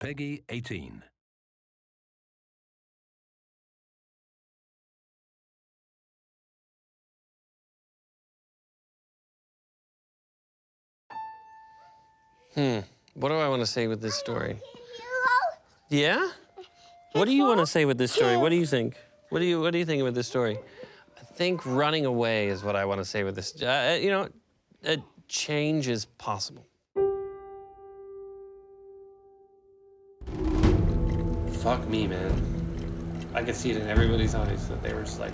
Peggy 18. What do I want to say with this story? Yeah? What do you want to say with this story? What do you think? What do you think with this story? I think running away is what I want to say with this. Change is possible. Fuck me, man. I could see it in everybody's eyes that they were just like,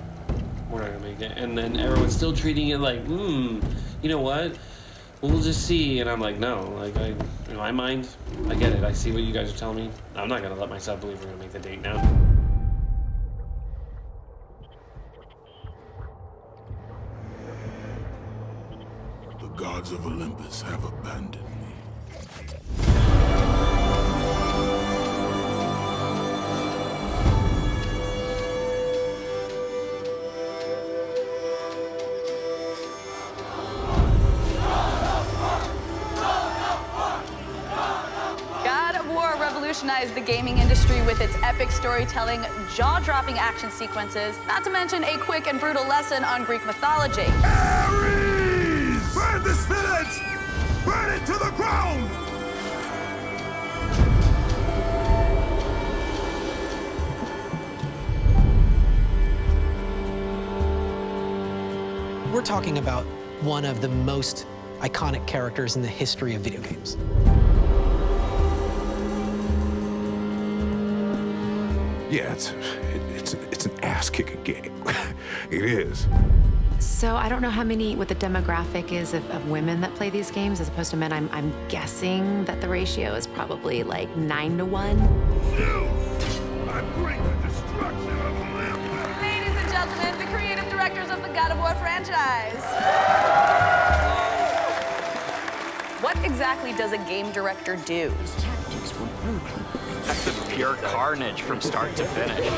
we're not gonna make it. And then everyone's still treating it like, you know what? We'll just see. And I'm like, no, like, in my mind, I get it. I see what you guys are telling me. I'm not gonna let myself believe we're gonna make the date now. The gods of Olympus have abandoned me. Revolutionized the gaming industry with its epic storytelling, jaw-dropping action sequences, not to mention a quick and brutal lesson on Greek mythology. Ares! Burn this village! Burn it to the ground! We're talking about one of the most iconic characters in the history of video games. Yeah, it's an ass-kicking game. It is. So I don't know what the demographic is of women that play these games as opposed to men. I'm guessing that the ratio is probably like 9 to 1. I bring the destruction of Olympus. Ladies and gentlemen, the creative directors of the God of War franchise. What exactly does a game director do? His tactics were brutal. That's the pure carnage from start to finish.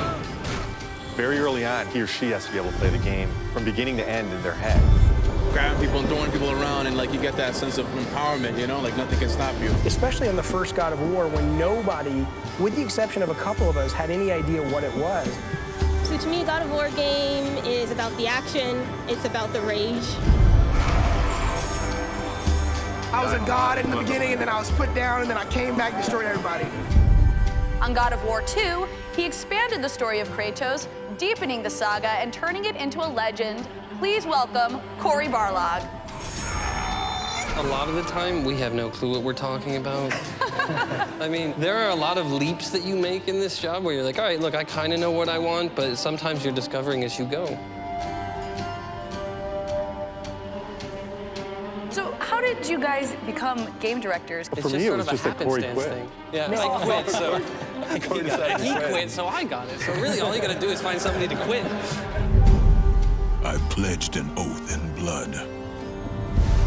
Very early on, he or she has to be able to play the game from beginning to end in their head. Grabbing people and throwing people around, and like you get that sense of empowerment, you know, like nothing can stop you. Especially on the first God of War, when nobody, with the exception of a couple of us, had any idea what it was. So to me, a God of War game is about the action, it's about the rage. I was a god in the beginning, and then I was put down, and then I came back and destroyed everybody. On God of War 2, he expanded the story of Kratos, deepening the saga and turning it into a legend. Please welcome Cory Barlog. A lot of the time, we have no clue what we're talking about. I mean, there are a lot of leaps that you make in this job where you're like, all right, look, I kind of know what I want, but sometimes you're discovering as you go. So how did you guys become game directors? For me, it was just that Cory quit. Thing. Yeah, I quit, so he quit, so I got it. So really, all you gotta do is find somebody to quit. I pledged an oath in blood.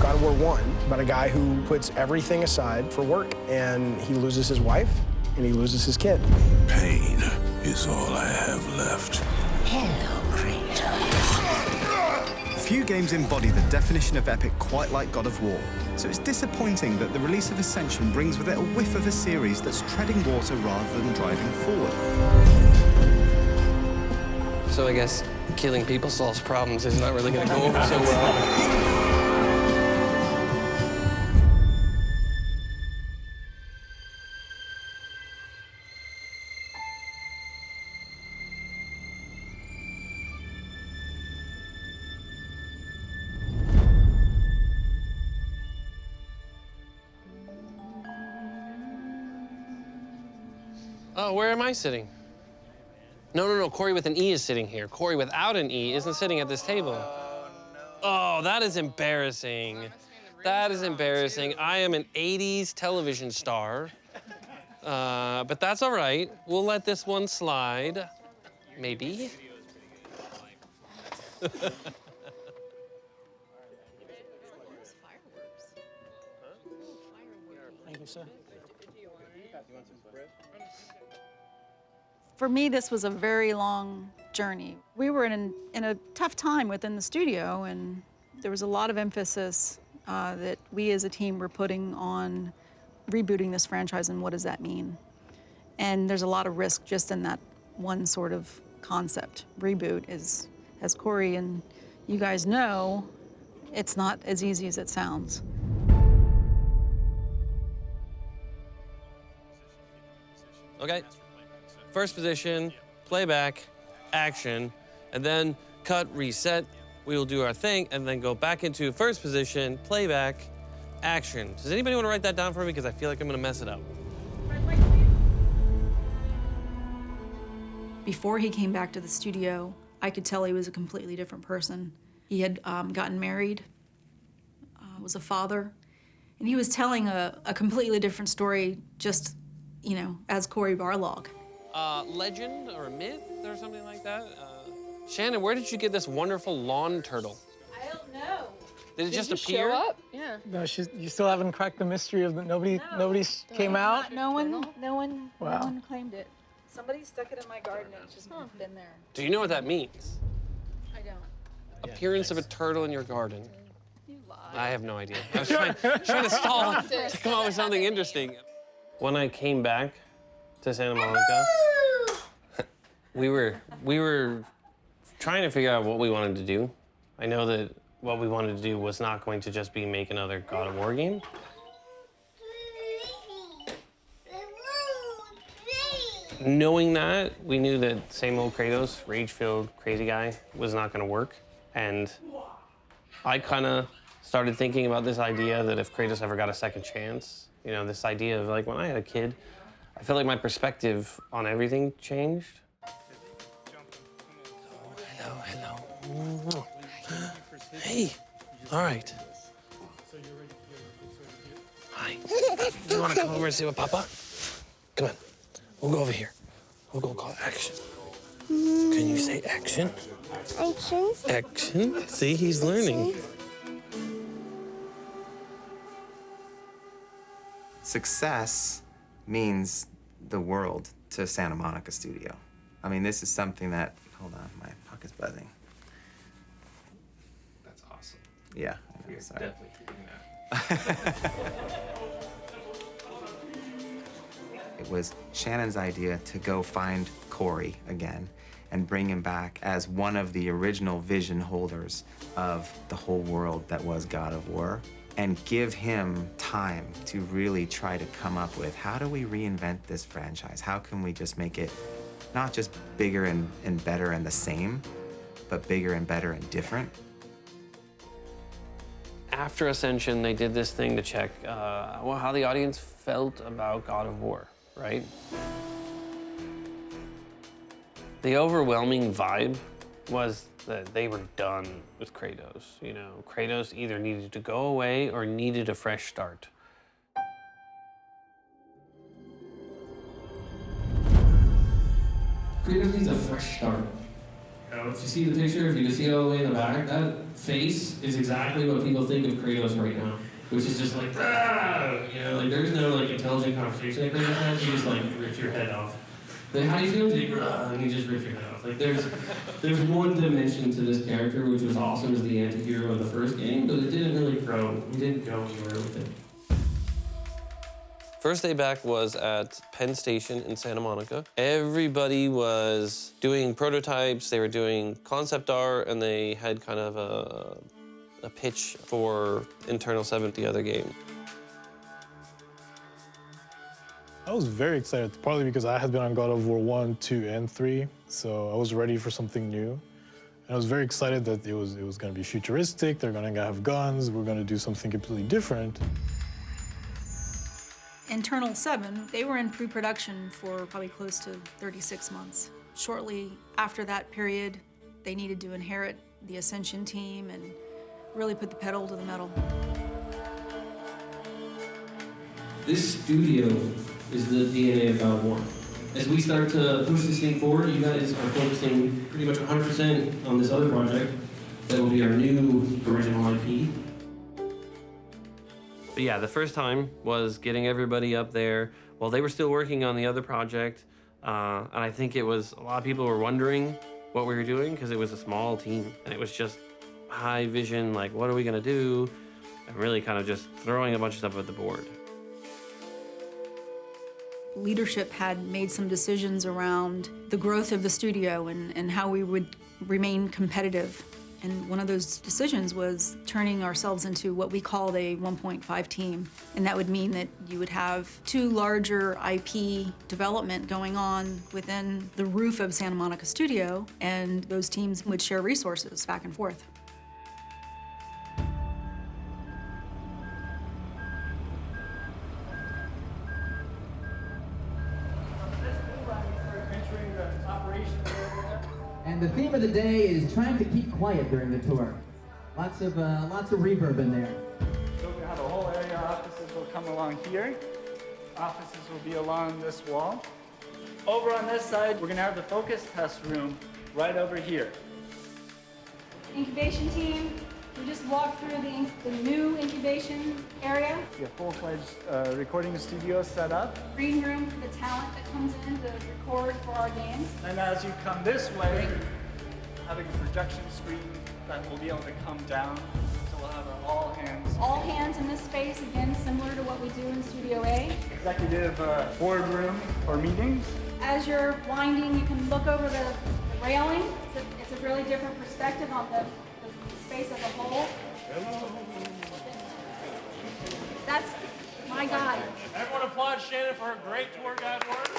God of War 1, about a guy who puts everything aside for work, and he loses his wife, and he loses his kid. Pain is all I have left. Hello, Kratos. Few games embody the definition of epic quite like God of War, so it's disappointing that the release of Ascension brings with it a whiff of a series that's treading water rather than driving forward. So I guess killing people solves problems is not really gonna go over so well. Oh, where am I sitting? No, Cory with an E is sitting here. Cory without an E isn't sitting at this table. Oh, that is embarrassing. That is embarrassing. I am an 80s television star, but that's all right. We'll let this one slide, maybe. Thank you, sir. For me, this was a very long journey. We were in a tough time within the studio, and there was a lot of emphasis that we as a team were putting on rebooting this franchise and what does that mean. And there's a lot of risk just in that one sort of concept. Reboot is, as Cory and you guys know, it's not as easy as it sounds. Okay, first position, playback, action, and then cut, reset. We will do our thing, and then go back into first position, playback, action. Does anybody want to write that down for me? Because I feel like I'm gonna mess it up. Before he came back to the studio, I could tell he was a completely different person. He had gotten married, was a father, and he was telling a completely different story just, you know, as Cory Barlog. Legend or a myth or something like that? Shannon, where did you get this wonderful lawn turtle? I don't know. Did it just appear? Show up? Yeah. No, you still haven't cracked the mystery of nobody came out? No one claimed it. Somebody stuck it in my garden and it's just been there. Do you know what that means? I don't. Appearance of a turtle in your garden. You lie. I have no idea. I was trying to stall to come up with something interesting. When I came back to Santa Monica, we were trying to figure out what we wanted to do. I know that what we wanted to do was not going to just be make another God of War game. Knowing that, we knew that same old Kratos, rage-filled, crazy guy, was not gonna work. And I kind of started thinking about this idea that if Kratos ever got a second chance, you know, this idea of like when I had a kid, I felt like my perspective on everything changed. Hello. Hey, all right. Hi. Do you want to come over and see what Papa? Come on. We'll go over here. We'll go call action. Can you say action? Action. Action. See, he's learning. Success means the world to Santa Monica Studio. I mean, this is something that, hold on, my pocket's buzzing. That's awesome. Yeah. We're sorry. definitely keeping that. It was Shannon's idea to go find Cory again and bring him back as one of the original vision holders of the whole world that was God of War, and give him time to really try to come up with, how do we reinvent this franchise? How can we just make it not just bigger and better and the same, but bigger and better and different? After Ascension, they did this thing to check how the audience felt about God of War, right? The overwhelming vibe was that they were done with Kratos. You know, Kratos either needed to go away or needed a fresh start. Kratos needs a fresh start. You know, if you see the picture, if you can see all the way in the back, that face is exactly what people think of Kratos right now, which is just like, ah! You know, like there's no like intelligent conversation like Kratos has. You just like rip your head off. Like, how do you feel? You and you just rip your head off. Like there's one dimension to this character which was awesome as the anti-hero of the first game, but it didn't really grow. We didn't go anywhere with it. First day back was at Penn Station in Santa Monica. Everybody was doing prototypes, they were doing concept art, and they had kind of a pitch for Internal 7, the other game. I was very excited, partly because I had been on God of War 1, 2, and 3, so I was ready for something new. And I was very excited that it was going to be futuristic, they're going to have guns, we're going to do something completely different. Internal 7, they were in pre-production for probably close to 36 months. Shortly after that period, they needed to inherit the Ascension team and really put the pedal to the metal. This studio is the DNA of God of War. As we start to push this thing forward, you guys are focusing pretty much 100% on this other project that will be our new original IP. But yeah, the first time was getting everybody up there while they were still working on the other project. And I think it was, a lot of people were wondering what we were doing because it was a small team and it was just high vision, like what are we gonna do? And really kind of just throwing a bunch of stuff at the board. leadership had made some decisions around the growth of the studio and how we would remain competitive. And one of those decisions was turning ourselves into what we called a 1.5 team. And that would mean that you would have 2 larger IP development going on within the roof of Santa Monica Studio, and those teams would share resources back and forth. And the theme of the day is trying to keep quiet during the tour. Lots of reverb in there. So we have a whole area. Offices will come along here. Offices will be along this wall. Over on this side, we're gonna have the focus test room right over here. Incubation team, we just walked through the new incubation area. We have full-fledged recording studio set up. Green room for the talent that comes in to record for our games. And as you come this way, having a projection screen that will be able to come down. So we'll have an all hands. All hands in this space, again, similar to what we do in Studio A. Executive boardroom for meetings. As you're winding, you can look over the railing. It's a really different perspective on the space as a whole. That's, my God. Everyone applaud Shannon for her great tour guide work.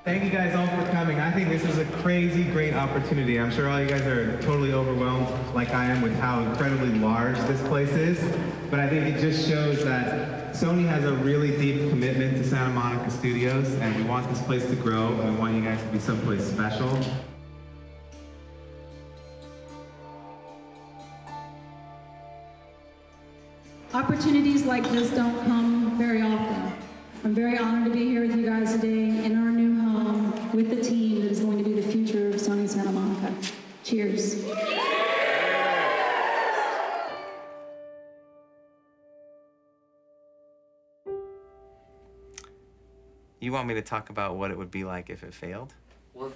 Thank you guys all for coming. I think this is a crazy great opportunity. I'm sure all you guys are totally overwhelmed like I am with how incredibly large this place is. But I think it just shows that Sony has a really deep commitment to Santa Monica Studios, and we want this place to grow, and we want you guys to be someplace special. Opportunities like this don't come very often. I'm very honored to be here with you guys today in our new home with the team that is going to be the future of Sony Santa Monica. Cheers. You want me to talk about what it would be like if it failed? Well,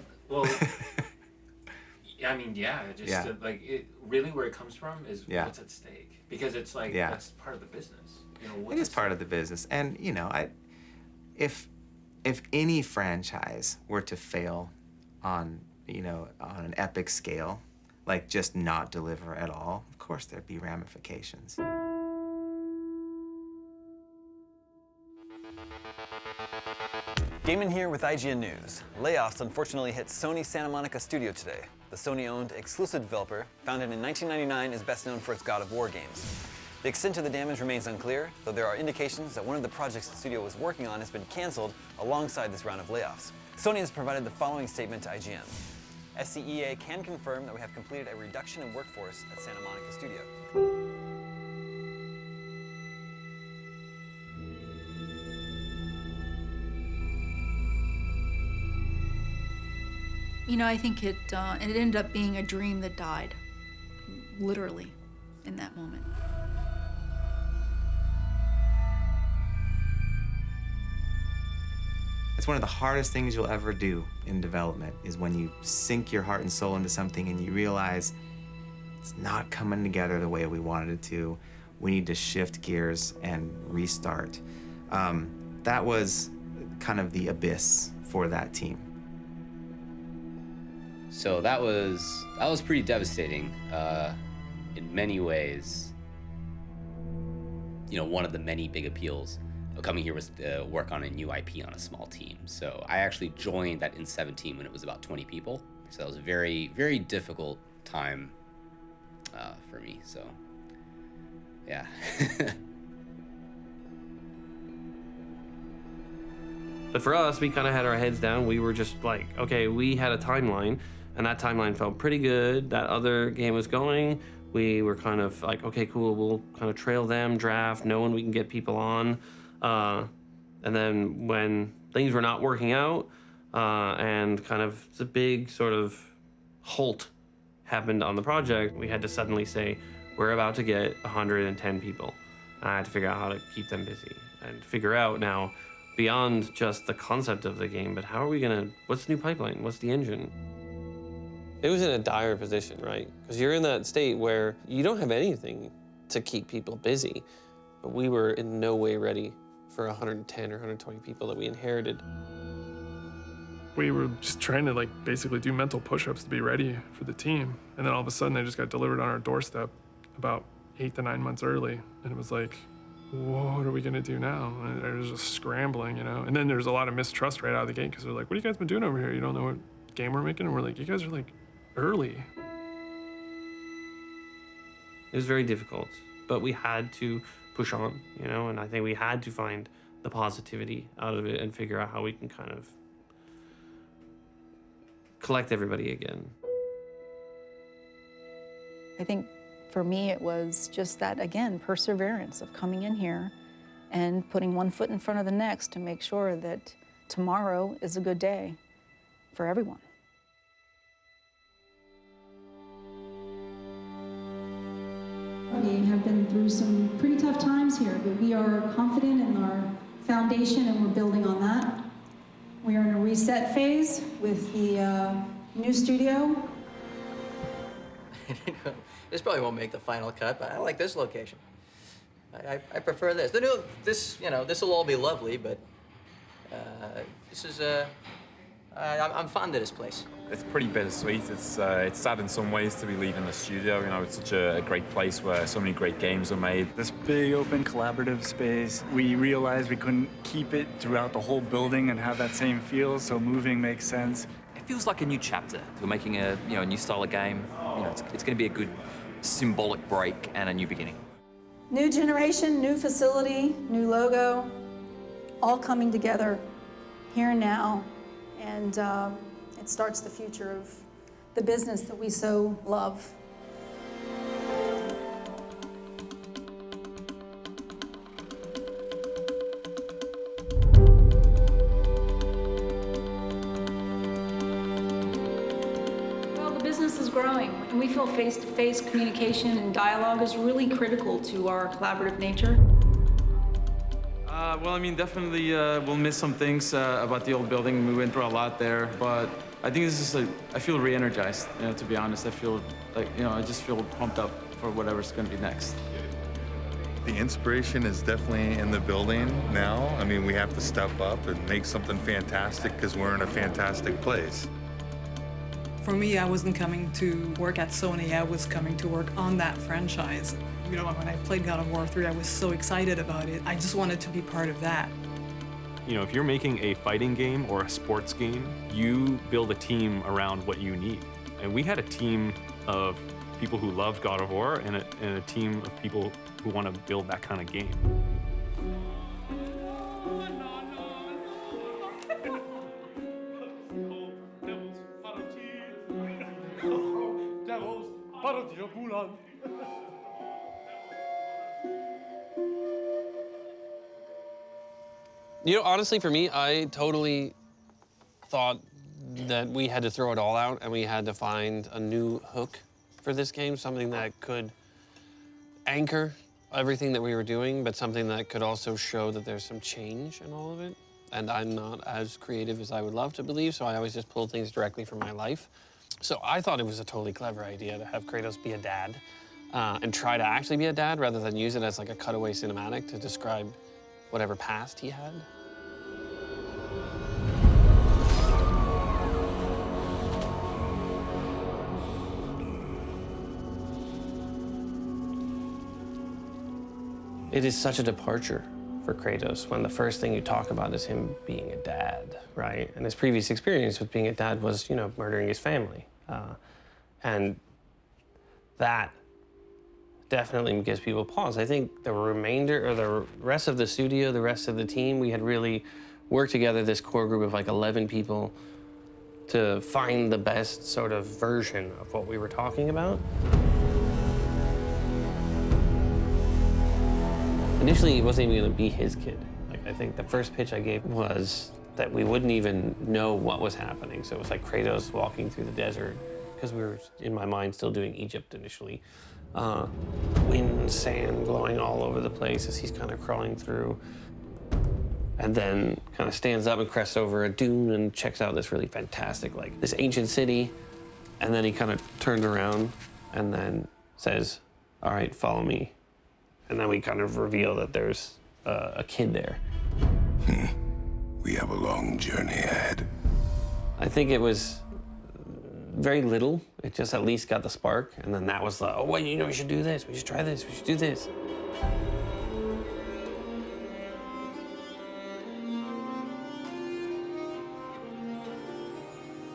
I mean, yeah, just Yeah. like it, really where it comes from is Yeah. what's at stake, because it's like Yeah. that's part of the business. You know, what's It is at part of the business, and you know, if any franchise were to fail on on an epic scale, like just not deliver at all, of course there'd be ramifications. Gaming here with IGN News. Layoffs unfortunately hit Sony Santa Monica studio today. The Sony-owned exclusive developer, founded in 1999, is best known for its God of War games. The extent of the damage remains unclear, though there are indications that one of the projects the studio was working on has been canceled alongside this round of layoffs. Sony has provided the following statement to IGN. SCEA can confirm that we have completed a reduction in workforce at Santa Monica studio. You know, I think it ended up being a dream that died, literally, in that moment. It's one of the hardest things you'll ever do in development, is when you sink your heart and soul into something and you realize it's not coming together the way we wanted it to. We need to shift gears and restart. That was kind of the abyss for that team. So that was pretty devastating in many ways. You know, one of the many big appeals of coming here was to work on a new IP on a small team. So I actually joined that in-7 team when it was about 20 people. So that was a very, very difficult time for me. So, yeah. But for us, we kind of had our heads down. We were just like, okay, we had a timeline, and that timeline felt pretty good. That other game was going. We were kind of like, okay, cool, we'll kind of trail them, draft, knowing we can get people on. And then when things were not working out, and kind of the big sort of halt happened on the project, we had to suddenly say, we're about to get 110 people. And I had to figure out how to keep them busy and figure out now, beyond just the concept of the game, but how are we gonna, what's the new pipeline? What's the engine? It was in a dire position, right? Because you're in that state where you don't have anything to keep people busy, but we were in no way ready for 110 or 120 people that we inherited. We were just trying to like basically do mental push-ups to be ready for the team. And then all of a sudden they just got delivered on our doorstep about 8 to 9 months early. And it was like, what are we gonna do now? And it was just scrambling, you know? And then there's a lot of mistrust right out of the gate because they're like, what have you guys been doing over here? You don't know what game we're making? And we're like, you guys are like early. It was very difficult, but we had to push on, you know? And I think we had to find the positivity out of it and figure out how we can kind of collect everybody again. I think for me, it was just that, again, perseverance of coming in here and putting one foot in front of the next to make sure that tomorrow is a good day for everyone. We have been through some pretty tough times here, but we are confident in our foundation and we're building on that. We are in a reset phase with the new studio. This probably won't make the final cut, but I like this location. I prefer this. The new, this, you know, this will all be lovely, but this is I'm fond of this place. It's pretty bittersweet. It's sad in some ways to be leaving the studio. You know, it's such a great place where so many great games are made. This big, open, collaborative space. We realized we couldn't keep it throughout the whole building and have that same feel, so moving makes sense. It feels like a new chapter. We're making a new style of game. You know, it's going to be a good symbolic break and a new beginning. New generation, new facility, new logo, all coming together here and now. And it starts the future of the business that we so love. Well, the business is growing, and we feel face-to-face communication and dialogue is really critical to our collaborative nature. Well, I mean, definitely we'll miss some things about the old building. We went through a lot there, but I think this is I feel re-energized, you know, to be honest. I feel like, you know, I just feel pumped up for whatever's going to be next. The inspiration is definitely in the building now. I mean, we have to step up and make something fantastic because we're in a fantastic place. For me, I wasn't coming to work at Sony. I was coming to work on that franchise. You know, when I played God of War 3, I was so excited about it. I just wanted to be part of that. You know, if you're making a fighting game or a sports game, you build a team around what you need. And we had a team of people who loved God of War and a team of people who want to build that kind of game. You know, honestly, for me, I totally thought that we had to throw it all out and we had to find a new hook for this game, something that could anchor everything that we were doing, but something that could also show that there's some change in all of it. And I'm not as creative as I would love to believe, so I always just pull things directly from my life. So I thought it was a totally clever idea to have Kratos be a dad and try to actually be a dad rather than use it as like a cutaway cinematic to describe whatever past he had. It is such a departure for Kratos when the first thing you talk about is him being a dad, right? And his previous experience with being a dad was, you know, murdering his family. And that definitely gives people pause. I think the remainder, or the rest of the studio, the rest of the team, we had really worked together, this core group of like 11 people, to find the best sort of version of what we were talking about. Initially, it wasn't even gonna be his kid. Like, I think the first pitch I gave was that we wouldn't even know what was happening. So it was like Kratos walking through the desert because we were, in my mind, still doing Egypt initially. Wind, sand blowing all over the place as he's kind of crawling through. And then kind of stands up and crests over a dune and checks out this really fantastic, like, this ancient city. And then he kind of turns around and then says, all right, follow me. And then we kind of reveal that there's a kid there. We have a long journey ahead. I think it was very little. It just at least got the spark. And then that was the, oh, wait, you know, we should do this. We should try this. We should do this.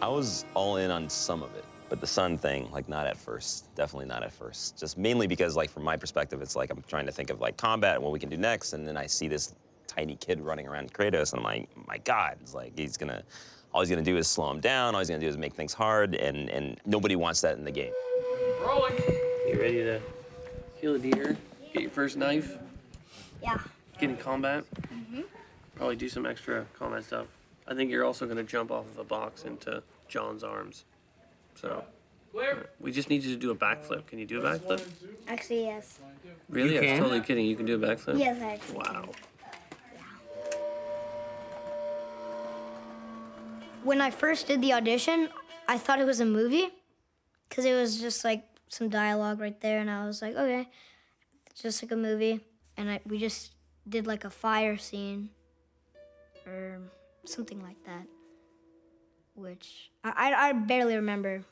I was all in on some of it, but the sun thing, like, not at first. Definitely not at first. Just mainly because, like, from my perspective, it's like I'm trying to think of, like, combat and what we can do next, and then I see this tiny kid running around Kratos, and I'm like, my God, it's like all he's gonna do is slow him down, all he's gonna do is make things hard, and nobody wants that in the game. Rolling. You ready to kill a deer? Get your first knife? Yeah. Get in combat? Probably do some extra combat stuff. I think you're also gonna jump off of a box into John's arms. So, we just need you to do a backflip. Can you do a backflip? Actually, yes. Really? I was totally kidding. You can do a backflip? Yes, I actually Wow. When I first did the audition, I thought it was a movie because it was just like some dialogue right there, and I was like, okay, it's just like a movie. And we just did like a fire scene or something like that, which I barely remember.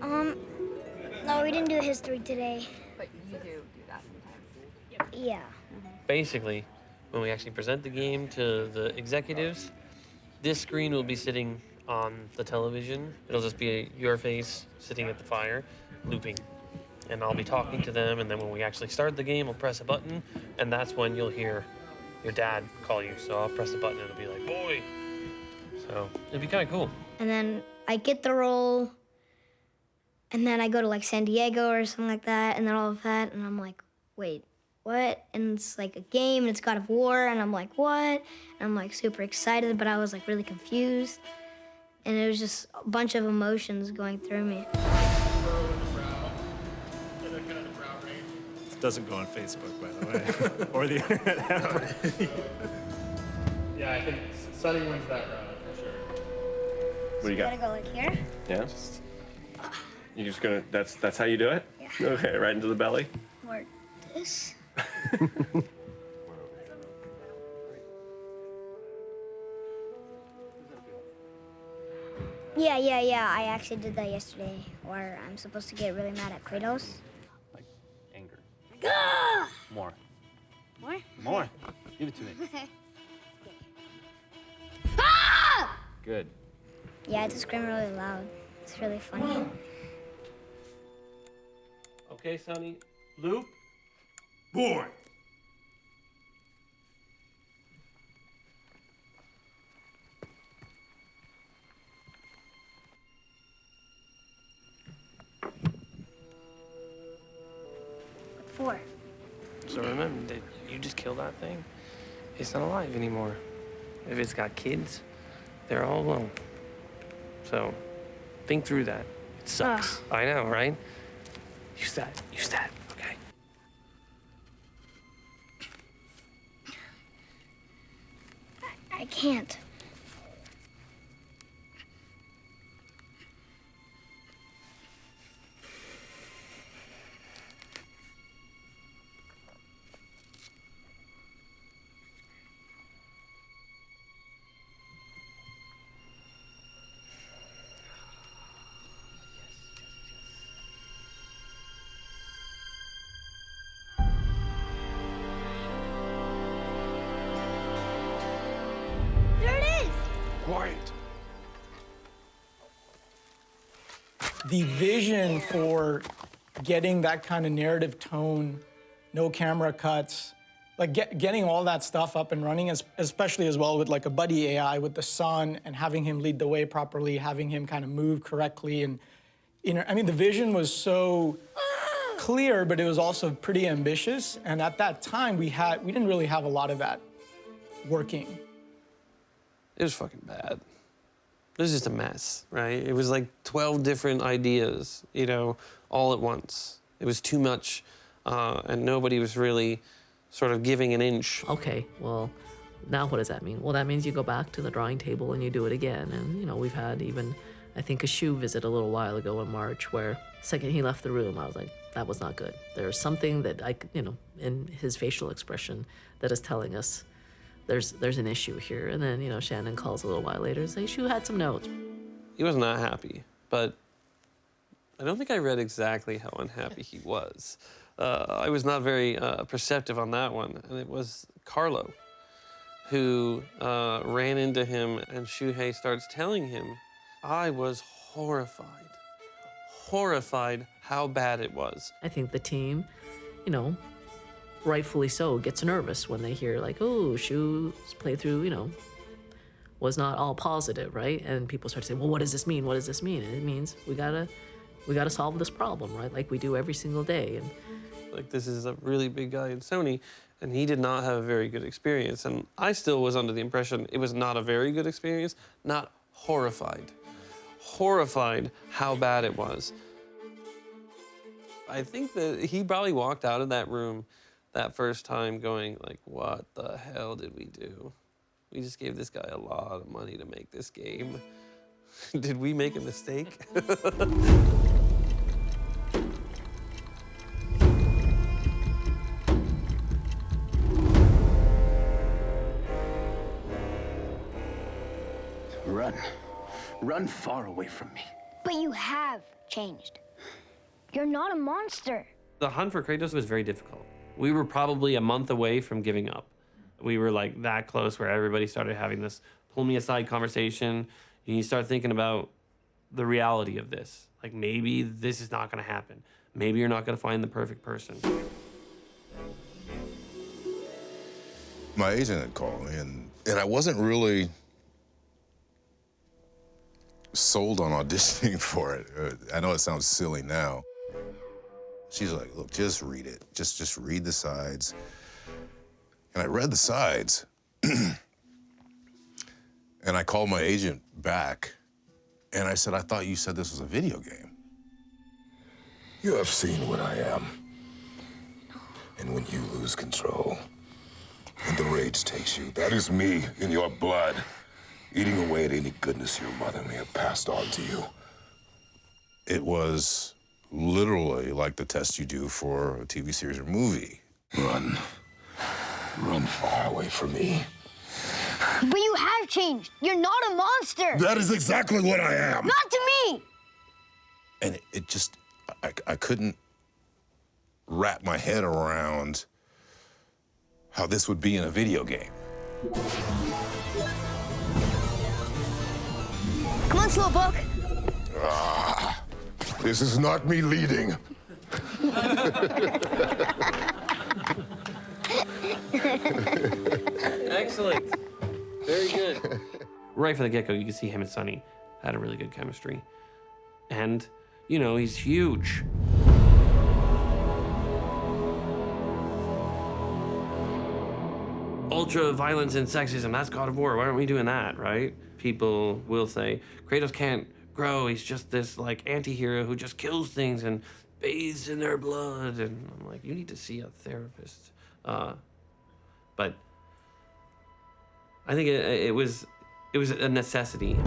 No, we didn't do history today. But you do that sometimes. Yeah. Basically, when we actually present the game to the executives, this screen will be sitting on the television. It'll just be your face sitting at the fire, looping. And I'll be talking to them, and then when we actually start the game, I'll press a button, and that's when you'll hear your dad call you. So I'll press the button, and it'll be like, boy. So it'd be kind of cool. And then I get the role, and then I go to like San Diego or something like that, and then all of that, and I'm like, wait, what? And it's like a game, and it's God of War, and I'm like, what? And I'm like super excited, but I was like really confused. And it was just a bunch of emotions going through me. This doesn't go on Facebook, by the way, or the internet ever. Yeah, I think Sunny wins that round for sure. What do you got? Gotta go like here. Yeah. You're just gonna. That's how you do it. Yeah. Okay, right into the belly. Or this. Yeah. I actually did that yesterday, where I'm supposed to get really mad at Kratos. Anger. Ah! More. More? More. Give it to me. Okay. Ah! Good. Yeah, I just scream really loud. It's really funny. Okay, Sonny. Loop. Boy. Four. So remember that you just killed that thing. It's not alive anymore. If it's got kids, they're all alone. So think through that. It sucks. I know, right? Use that. Okay. I can't. There it is! Quiet. The vision for getting that kind of narrative tone, no camera cuts, like getting all that stuff up and running, especially as well with like a buddy AI with the sun and having him lead the way properly, having him kind of move correctly. And, you know, I mean, the vision was so clear, but it was also pretty ambitious. And at that time, we didn't really have a lot of that working. It was fucking bad. It was just a mess, right? It was like 12 different ideas, you know, all at once. It was too much, and nobody was really sort of giving an inch. Okay, well, now what does that mean? Well, that means you go back to the drawing table and you do it again. And, you know, we've had even, I think, a shoe visit a little while ago in March where the second he left the room, I was like, that was not good. There's something that you know, in his facial expression that is telling us there's an issue here. And then, you know, Shannon calls a little while later and says, Shu had some notes. He was not happy, but I don't think I read exactly how unhappy he was. I was not very perceptive on that one, and it was Carlo who ran into him, and Shuhei starts telling him. I was horrified how bad it was. I think the team, you know, rightfully so, gets nervous when they hear like, oh, Shu's playthrough, you know, was not all positive, right? And people start to say, well, what does this mean? What does this mean? And it means we gotta solve this problem, right? Like we do every single day. And like, this is a really big guy in Sony, and he did not have a very good experience. And I still was under the impression it was not a very good experience, not horrified. Horrified how bad it was. I think that he probably walked out of that room that first time going like, what the hell did we do? We just gave this guy a lot of money to make this game. Did we make a mistake? Run. Run far away from me. But you have changed. You're not a monster. The hunt for Kratos was very difficult. We were probably a month away from giving up. We were like that close where everybody started having this pull me aside conversation. And you start thinking about the reality of this. Like, maybe this is not gonna happen. Maybe you're not gonna find the perfect person. My agent had called me, and I wasn't really sold on auditioning for it. I know it sounds silly now. She's like, look, just read it. Just read the sides. And I read the sides, and I called my agent back, and I said, I thought you said this was a video game. You have seen what I am. And when you lose control, and the rage takes you, that is me in your blood, eating away at any goodness your mother may have passed on to you. It was literally like the test you do for a TV series or movie. Run. Run far away from me. But you have changed. You're not a monster. That is exactly what I am. Not to me. And it just, I couldn't wrap my head around how this would be in a video game. Come on, Slowpoke. This is not me leading. Excellent. Very good. Right from the get-go, you can see him and Sonny had a really good chemistry. And, you know, he's huge. Ultra violence and sexism, that's God of War. Why aren't we doing that, right? People will say, Kratos can't grow. He's just this, like, anti-hero who just kills things and bathes in their blood. And I'm like, you need to see a therapist. But I think it was a necessity.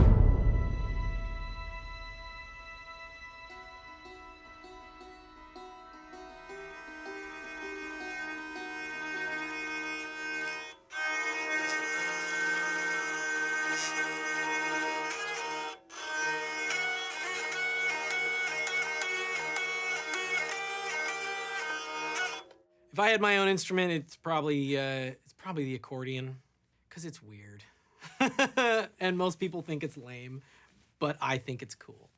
If I had my own instrument, it's probably the accordion, because it's weird. And most people think it's lame, but I think it's cool.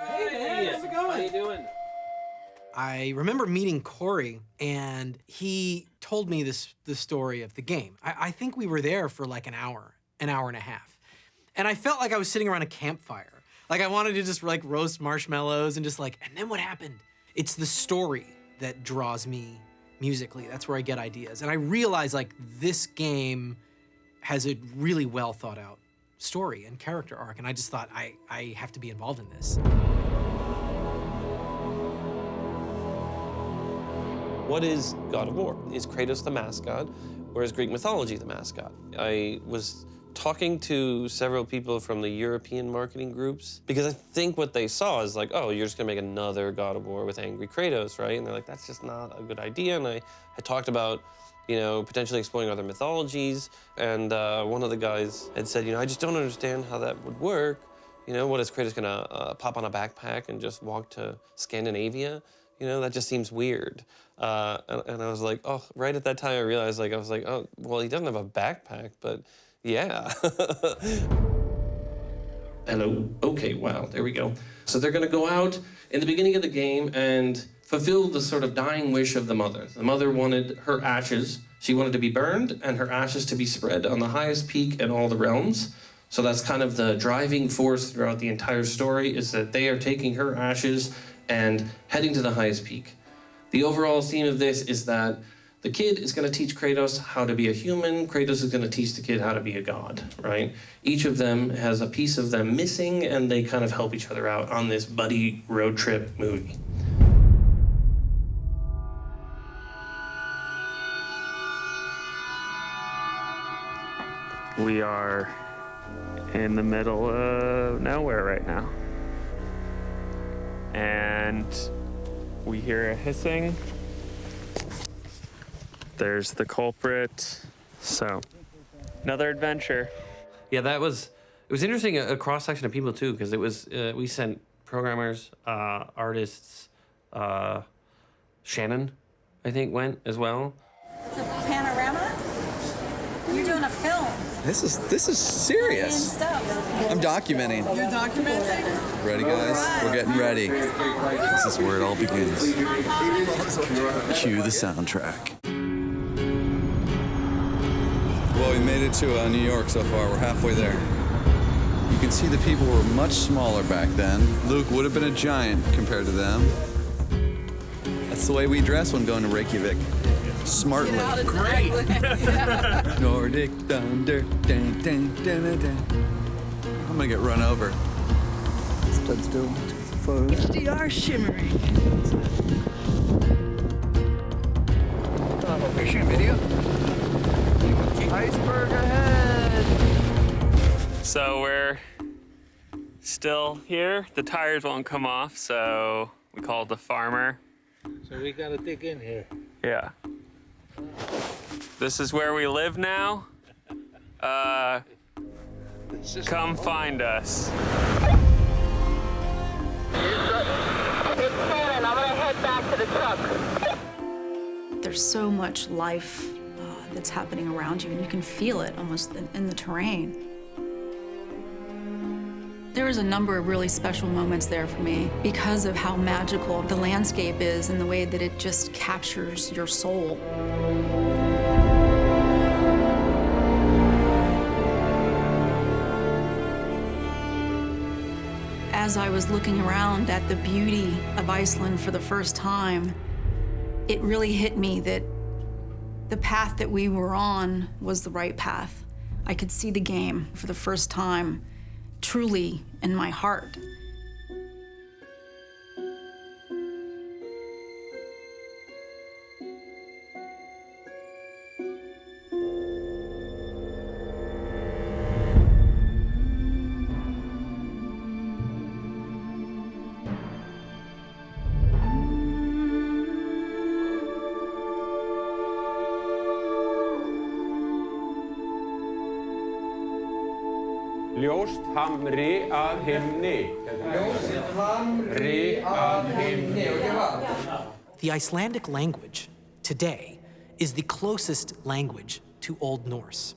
Hey, man, how's it going? How you doing? I remember meeting Cory, and he told me the story of the game. I think we were there for like an hour and a half. And I felt like I was sitting around a campfire. Like I wanted to just like roast marshmallows and just like, and then what happened? It's the story that draws me musically. That's where I get ideas. And I realize like this game has a really well thought out story and character arc, and I just thought, I have to be involved in this. What is God of War? Is Kratos the mascot, or is Greek mythology the mascot? I was talking to several people from the European marketing groups, because I think what they saw is like, oh, you're just gonna make another God of War with angry Kratos, right? And they're like, that's just not a good idea. And I had talked about, you know, potentially exploring other mythologies. And one of the guys had said, you know, I just don't understand how that would work. You know, what is Kratos gonna pop on a backpack and just walk to Scandinavia? You know, that just seems weird. And I was like, oh, right at that time I realized, like, I was like, oh, well, he doesn't have a backpack, but yeah. Hello, okay, wow, there we go. So they're gonna go out in the beginning of the game and fulfill the sort of dying wish of the mother. The mother wanted her ashes. She wanted to be burned and her ashes to be spread on the highest peak in all the realms. So that's kind of the driving force throughout the entire story, is that they are taking her ashes and heading to the highest peak. The overall theme of this is that the kid is going to teach Kratos how to be a human. Kratos is going to teach the kid how to be a god, right? Each of them has a piece of them missing, and they kind of help each other out on this buddy road trip movie. We are in the middle of nowhere right now. And we hear a hissing. There's the culprit. So, another adventure. Yeah, it was interesting, a cross-section of people too, because it was, we sent programmers, artists, Shannon, I think, went as well. It's a panorama? You're doing a film. This is serious. I'm documenting. You're documenting? Ready, guys? Right. We're getting ready. This is where it all begins. Cue the soundtrack. Well, we made it to New York so far. We're halfway there. You can see the people were much smaller back then. Luke would have been a giant compared to them. That's the way we dress when going to Reykjavik. Smartly. Great. Nordic thunder. Dun, dun, dun, dun, dun. I'm gonna get run over. Let's do HDR shimmering. Are you shooting video? Iceberg ahead. So we're still here. The tires won't come off, so we called the farmer. So we gotta dig in here. Yeah. This is where we live now. Come find us. It's Shannon. I'm gonna head back to the truck. There's so much life that's happening around you, and you can feel it almost in the terrain. There was a number of really special moments there for me because of how magical the landscape is and the way that it just captures your soul. As I was looking around at the beauty of Iceland for the first time, it really hit me that the path that we were on was the right path. I could see the game for the first time, truly in my heart. Ljóst hamri að himni. Ljóst hamri að himni. The Icelandic language today is the closest language to Old Norse.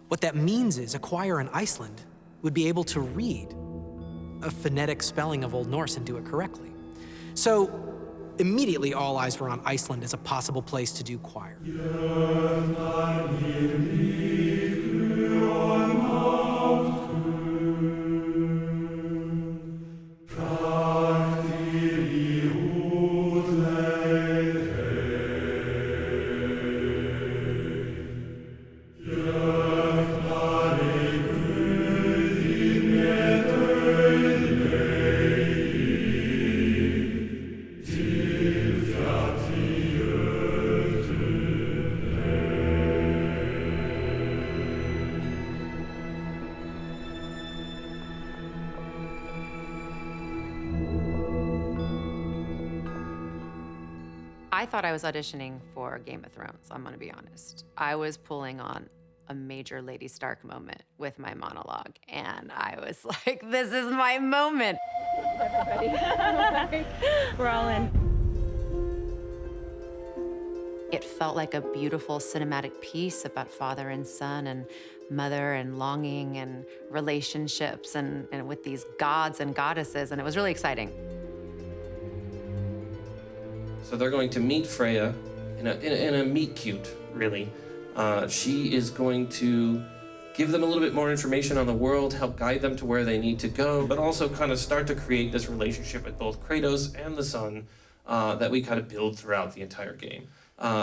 What that means is Acquire in Iceland would be able to read a phonetic spelling of Old Norse and do it correctly. So immediately all eyes were on Iceland as a possible place to do choir. I thought I was auditioning for Game of Thrones, I'm gonna be honest. I was pulling on a major Lady Stark moment with my monologue, and I was like, this is my moment. Everybody. We're all in. It felt like a beautiful cinematic piece about father and son and mother and longing and relationships and with these gods and goddesses, and it was really exciting. So they're going to meet Freya in a meet cute, really. She is going to give them a little bit more information on the world, help guide them to where they need to go, but also kind of start to create this relationship with both Kratos and the son that we kind of build throughout the entire game.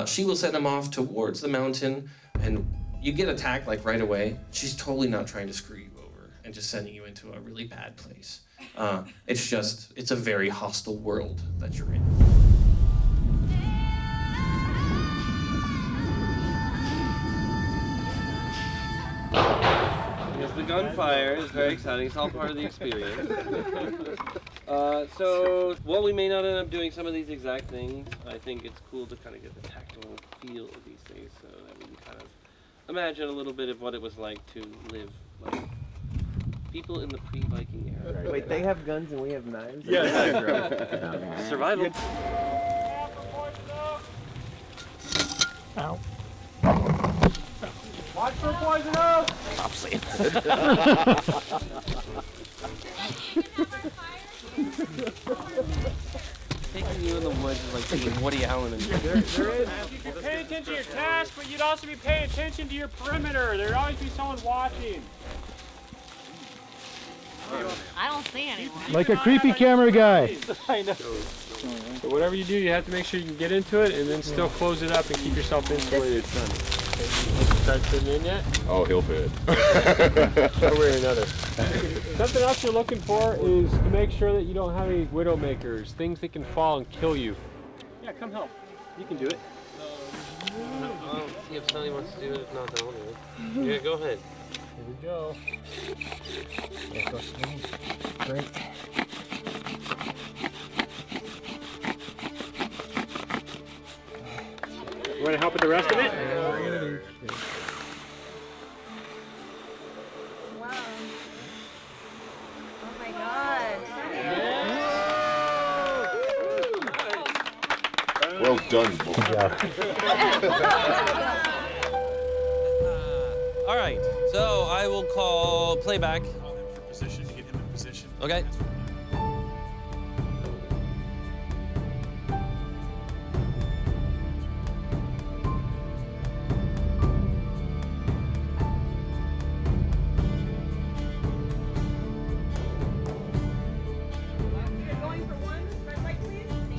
She will send them off towards the mountain, and you get attacked like right away. She's totally not trying to screw you over and just sending you into a really bad place. It's a very hostile world that you're in. Yes, the gunfire is very exciting. It's all part of the experience. So, while we may not end up doing some of these exact things, I think it's cool to kind of get the tactile feel of these things so that we can kind of imagine a little bit of what it was like to live like people in the pre-Viking era. Wait, they have guns and we have knives? Yeah. Survival. Ow. Watch for poison oak! Stop saying Taking you in the woods is like taking Woody Allen in there. You can pay attention to your task, but you'd also be paying attention to your perimeter. There'd always be someone watching. I don't see anyone. Like a creepy camera guy. I know. But whatever you do, you have to make sure you can get into it and then still close it up and keep yourself insulated. Start sitting in yet? Oh, he'll fit. Over here, another. Something else you're looking for is to make sure that you don't have any widowmakers, things that can fall and kill you. Yeah, come help. You can do it. I'll see if Sonny wants to do it. If not, then I'll do it. Yeah, go ahead. Here we go. Great. You want to help with the rest of it? Wow. Oh my God. Well done, boy. All right, so I will call playback. Call him for position, get him in position. Okay.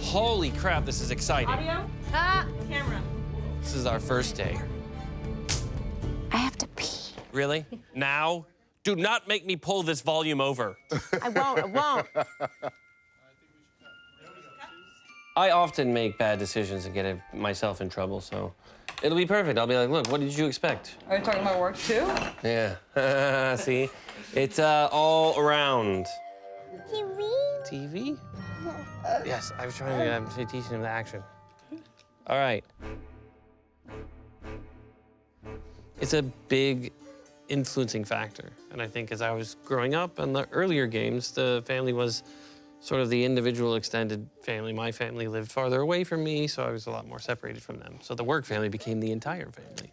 Holy crap, this is exciting. Audio? Camera. This is our first day. I have to pee. Really? Now? Do not make me pull this volume over. I won't. I often make bad decisions and get myself in trouble, so it'll be perfect. I'll be like, look, what did you expect? Are you talking about work too? Yeah. See? It's all around. TV? TV? Yes, I was trying to teaching him the action. All right. It's a big influencing factor. And I think as I was growing up in the earlier games, the family was sort of the individual extended family. My family lived farther away from me, so I was a lot more separated from them. So the work family became the entire family.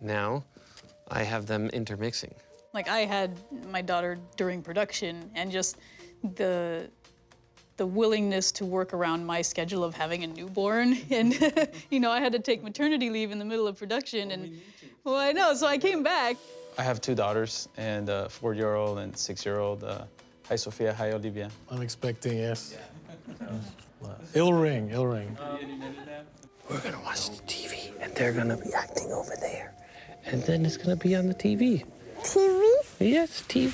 Now, I have them intermixing. Like, I had my daughter during production, and just the willingness to work around my schedule of having a newborn. And, you know, I had to take maternity leave in the middle of production, and, well, I know, so I came back. I have two daughters, and a 4-year-old and 6-year-old. Hi, Sophia. Hi, Olivia. I'm expecting, yes. It'll ring. We're gonna watch the TV, and they're gonna be acting over there. And then it's gonna be on the TV. TV? Yes, TV.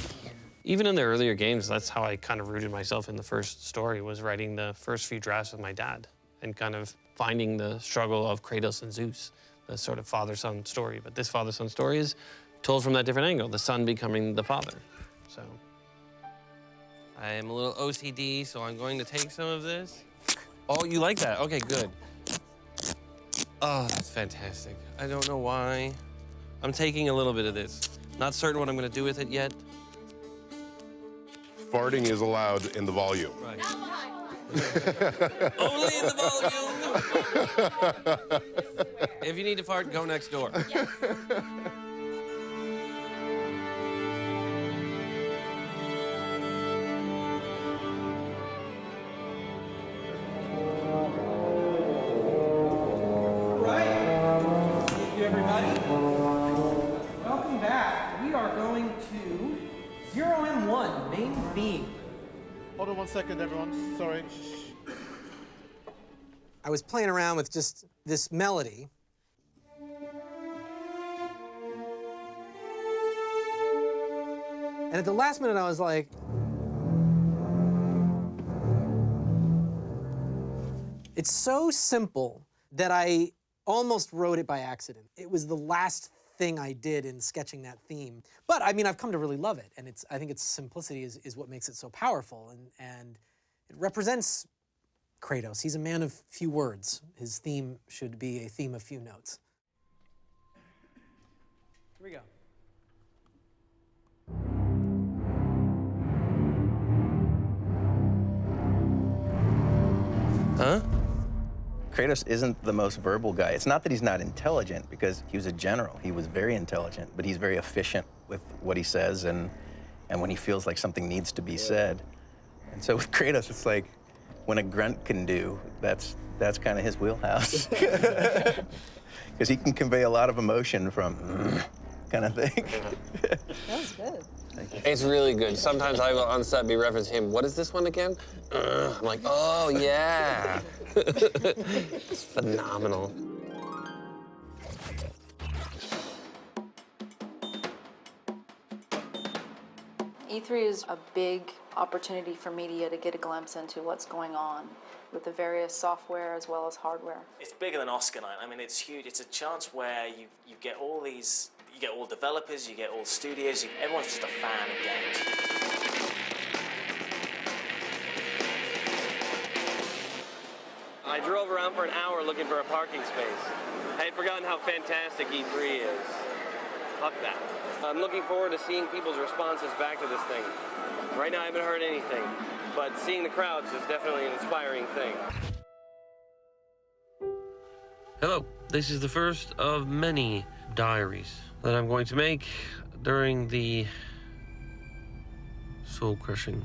Even in the earlier games, that's how I kind of rooted myself in the first story, was writing the first few drafts with my dad and kind of finding the struggle of Kratos and Zeus, the sort of father-son story. But this father-son story is told from that different angle, the son becoming the father. So I am a little OCD, so I'm going to take some of this. Oh, you like that? Okay, good. Oh, that's fantastic. I don't know why. I'm taking a little bit of this. Not certain what I'm gonna do with it yet. Farting is allowed in the volume. Right. Only in the volume. If you need to fart, go next door. Yes. Thank you, everybody. Welcome back. We are going to 0M1, main theme. Hold on 1 second, everyone. Sorry. I was playing around with just this melody. And at the last minute, I was like, it's so simple that I almost wrote it by accident. It was the last thing I did in sketching that theme. But I mean, I've come to really love it. And I think its simplicity is what makes it so powerful. And it represents Kratos. He's a man of few words. His theme should be a theme of few notes. Here we go. Huh? Kratos isn't the most verbal guy. It's not that he's not intelligent, because he was a general. He was very intelligent, but he's very efficient with what he says and when he feels like something needs to be said. And so with Kratos, it's like when a grunt can do, that's kind of his wheelhouse. Because he can convey a lot of emotion from kind of thing. That was good. It's really good. Sometimes I will on set be referencing him. What is this one again? I'm like, oh, yeah. It's phenomenal. E3 is a big opportunity for media to get a glimpse into what's going on with the various software as well as hardware. It's bigger than Oscar night. I mean, it's huge. It's a chance where you get all these, you get all developers, you get all studios, everyone's just a fan of games. I drove around for an hour looking for a parking space. I had forgotten how fantastic E3 is. Fuck that. I'm looking forward to seeing people's responses back to this thing. Right now I haven't heard anything, but seeing the crowds is definitely an inspiring thing. Hello, this is the first of many diaries that I'm going to make during the soul-crushing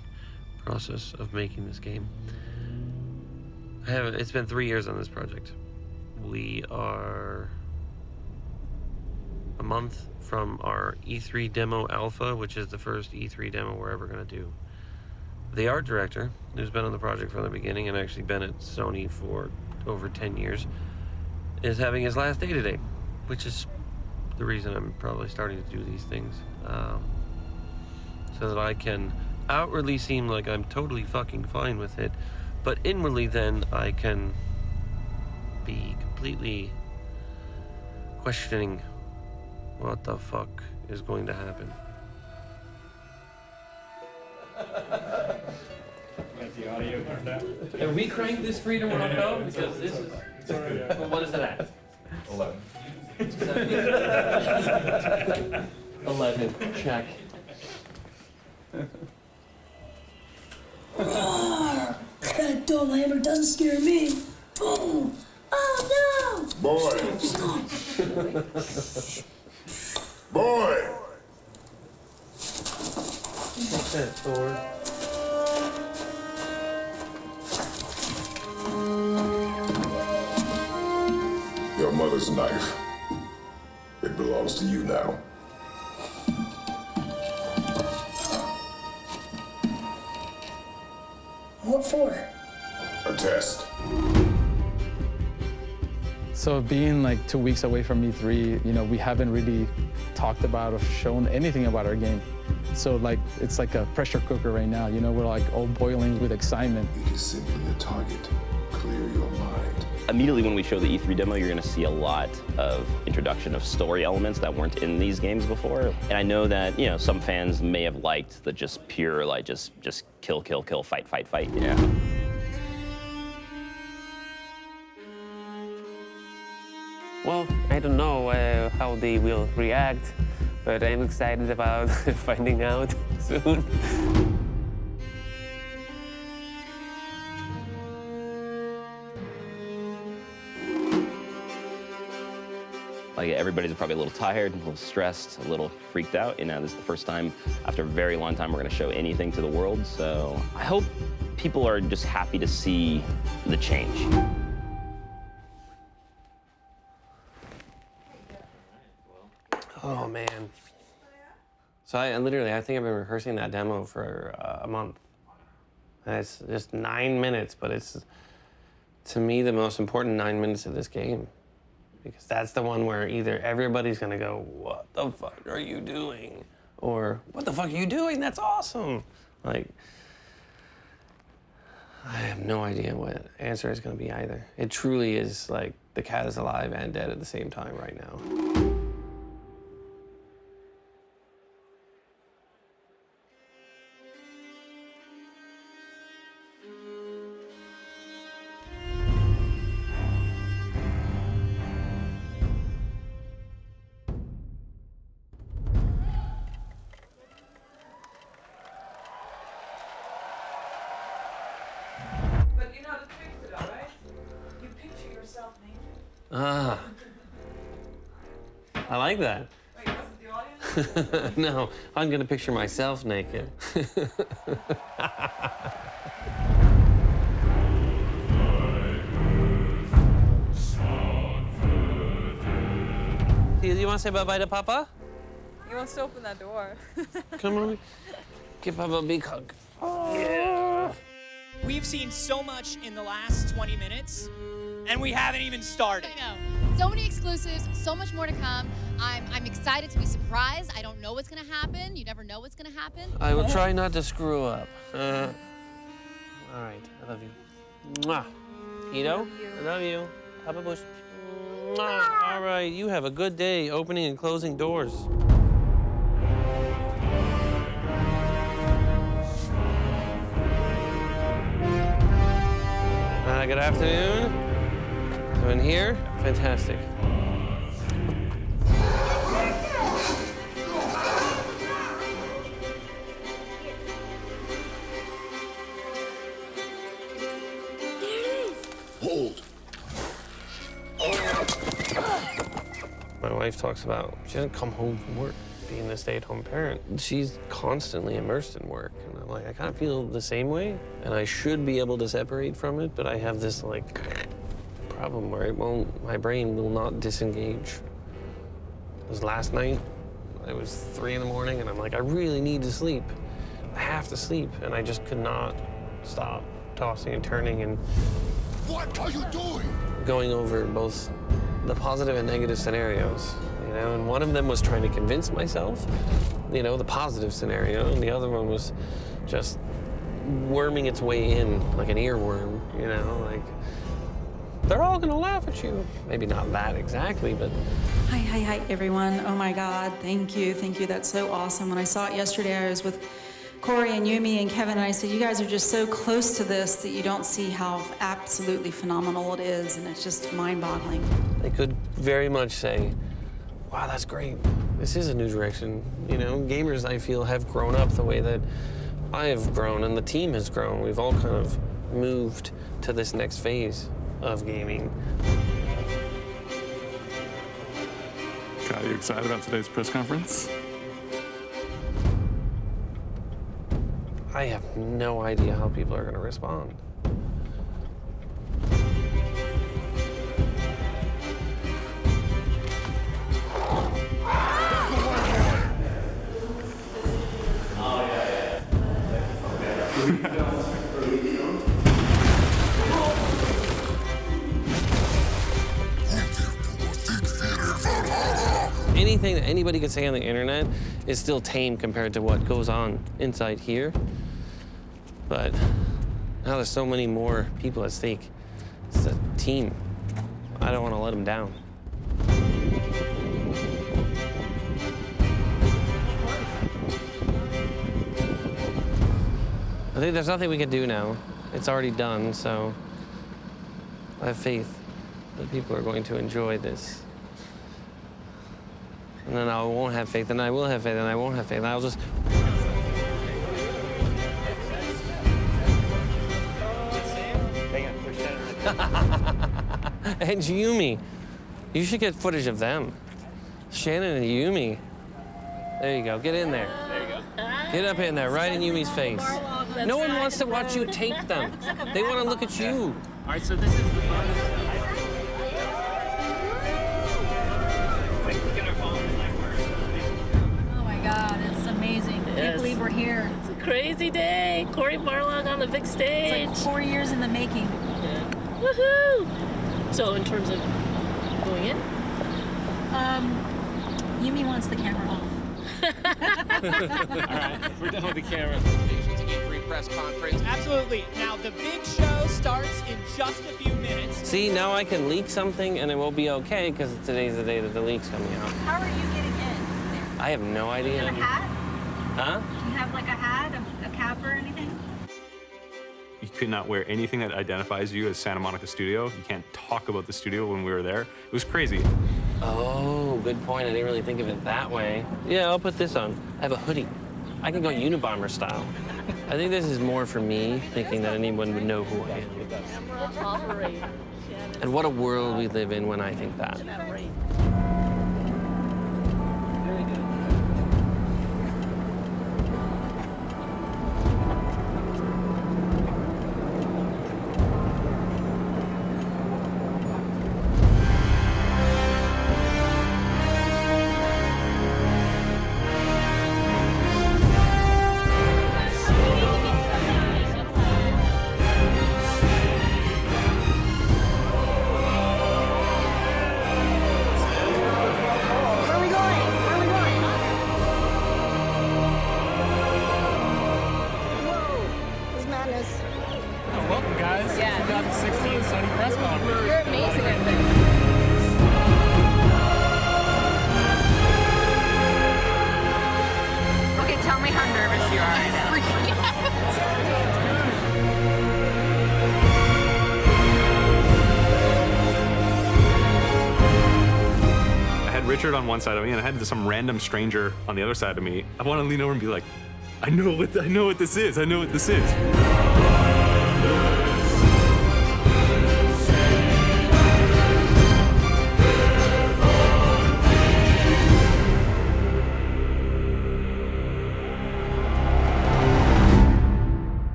process of making this game. It's been 3 years on this project. We are a month from our E3 demo alpha, which is the first E3 demo we're ever going to do. The art director, who's been on the project from the beginning and actually been at Sony for over 10 years, is having his last day today, which is the reason I'm probably starting to do these things. So that I can outwardly seem like I'm totally fucking fine with it, but inwardly then I can be completely questioning what the fuck is going to happen. Have we cranked this freedom rock up? Because this is... Well, what is it at? 11. 11, check. That dumb hammer doesn't scare me. Boom! Oh no! Boy! Boy! Take that, Thor. Your mother's knife. It belongs to you now. What for? A test. So being like 2 weeks away from E3, you know, we haven't really talked about or shown anything about our game. So like, it's like a pressure cooker right now. You know, we're like all boiling with excitement. It is simply a target. Clear your mind. Immediately when we show the E3 demo, you're going to see a lot of introduction of story elements that weren't in these games before. And I know that, you know, some fans may have liked the just pure, like, just kill, kill, kill, fight, fight, fight. Yeah. Well, I don't know how they will react, but I'm excited about finding out soon. Like, everybody's probably a little tired, a little stressed, a little freaked out. You know, this is the first time after a very long time we're going to show anything to the world. So I hope people are just happy to see the change. Oh, man. So I think I've been rehearsing that demo for a month. And it's just 9 minutes, but it's, to me, the most important 9 minutes of this game. Because that's the one where either everybody's gonna go, what the fuck are you doing? Or, what the fuck are you doing? That's awesome. Like, I have no idea what answer is gonna be either. It truly is like the cat is alive and dead at the same time right now. Ah, I like that. Wait, wasn't the audience? No, I'm gonna picture myself naked. You want to say bye-bye to Papa? He wants to open that door. Come on, give Papa a big hug. Oh. Yeah. We've seen so much in the last 20 minutes, and we haven't even started. I know. So many exclusives, so much more to come. I'm excited to be surprised. I don't know what's gonna happen. You never know what's gonna happen. I will try not to screw up. All right, I love you. Mwah. Ito, I love you. Papa Bush. Mwah. All right, you have a good day opening and closing doors. Good afternoon. So in here, fantastic. Hold. My wife talks about, she doesn't come home from work being a stay-at-home parent. She's constantly immersed in work. And I'm like, I kind of feel the same way. And I should be able to separate from it, but I have this like problem where my brain will not disengage. It was last night. It was 3 in the morning and I'm like, I really need to sleep. I have to sleep. And I just could not stop tossing and turning and What are you doing? going over both the positive and negative scenarios, you know, and one of them was trying to convince myself, you know, the positive scenario, and the other one was just worming its way in like an earworm, you know, like, they're all gonna laugh at you. Maybe not that exactly, but. Hi, everyone. Oh my God, thank you, that's so awesome. When I saw it yesterday, I was with Cory and Yumi and Kevin, and I said, you guys are just so close to this that you don't see how absolutely phenomenal it is, and it's just mind-boggling. They could very much say, wow, that's great. This is a new direction. You know, gamers, I feel, have grown up the way that I have grown and the team has grown. We've all kind of moved to this next phase of gaming. Are you excited about today's press conference? I have no idea how people are going to respond. Anything that anybody could say on the internet is still tame compared to what goes on inside here. But now there's so many more people at stake. It's a team. I don't want to let them down. I think there's nothing we can do now. It's already done, so I have faith that people are going to enjoy this And then I won't have faith, and I will have faith, and I won't have faith, and I'll just... And Yumi. You should get footage of them. Shannon and Yumi. There you go. Get in there. There you go. Get up in there, right in Yumi's face. No one wants to watch you tape them. They want to look at you. All right, so this is the bonus. Oh my God, it's amazing. I can't believe we're here. It's a crazy day. Cory Barlog on the big stage. It's like 4 years in the making. Woohoo! So in terms of going in? Yumi wants the camera off. All right, we're done with the camera. To E3 press conference. Absolutely. Now, the big show starts in just a few minutes. See, now I can leak something, and it will be okay, because today's the day that the leak's coming out. How are you getting in? I have no Do idea. you have a hat? Huh? Do you have like a hat, a cap or anything? You could not wear anything that identifies you as Santa Monica Studio. You can't talk about the studio when we were there. It was crazy. Oh, good point. I didn't really think of it that way. Yeah, I'll put this on. I have a hoodie. I can go Unabomber style. I think this is more for me, thinking that anyone would know who I am. And what a world we live in when I think that. Welcome, guys. Yeah. 2016 Sony press conference. You're amazing at this. Okay, tell me how nervous you are right now. I had Richard on one side of me, and I had some random stranger on the other side of me. I want to lean over and be like, I know what this is. I know what this is.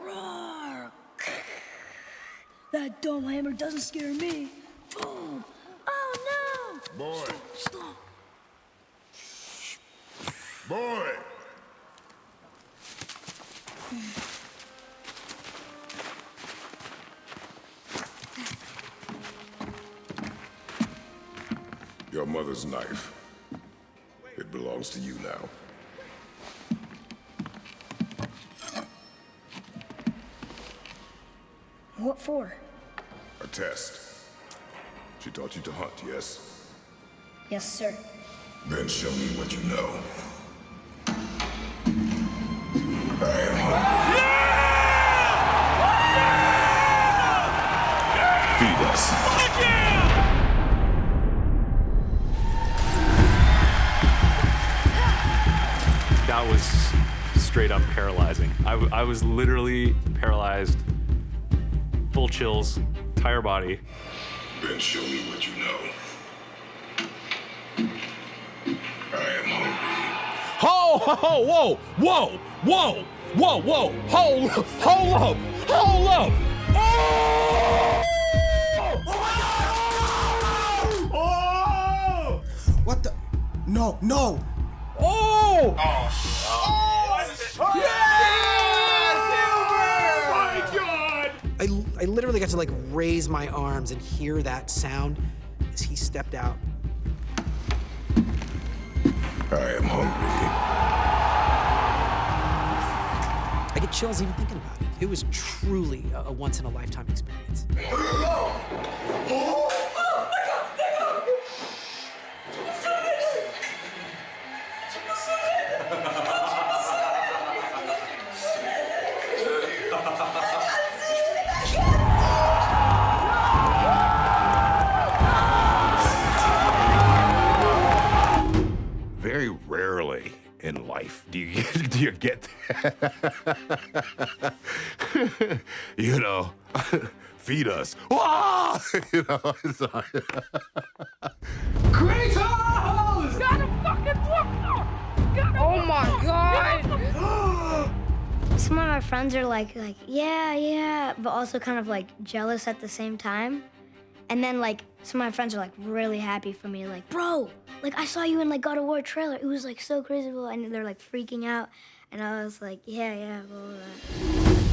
Roar! That dumb hammer doesn't scare me. Boom! Oh no! Boy. Stop! Boy! Your mother's knife. It belongs to you now. What for? A test. She taught you to hunt, yes? Yes, sir. Then show me what you know. I am hungry. Feed us. That was straight up paralyzing. I was literally paralyzed, full chills, entire body. Then show me what you know. I am hungry. Ho, ho, ho, whoa, whoa, whoa, whoa, whoa, hold up, hold up. Oh! What the? No, no. Oh! Oh! I literally got to like raise my arms and hear that sound as he stepped out. I am hungry. I get chills even thinking about it. It was truly a once-in-a-lifetime experience. Very rarely in life do you get that. You know, feed us. Ah! You know, it's like Kratos! Got a fucking war! Oh my god! Some of my friends are like, yeah, but also kind of like jealous at the same time. And then like some of my friends are like really happy for me, like, bro, like I saw you in like God of War trailer. It was like so crazy, and they're like freaking out. And I was like, yeah, blah, blah, blah.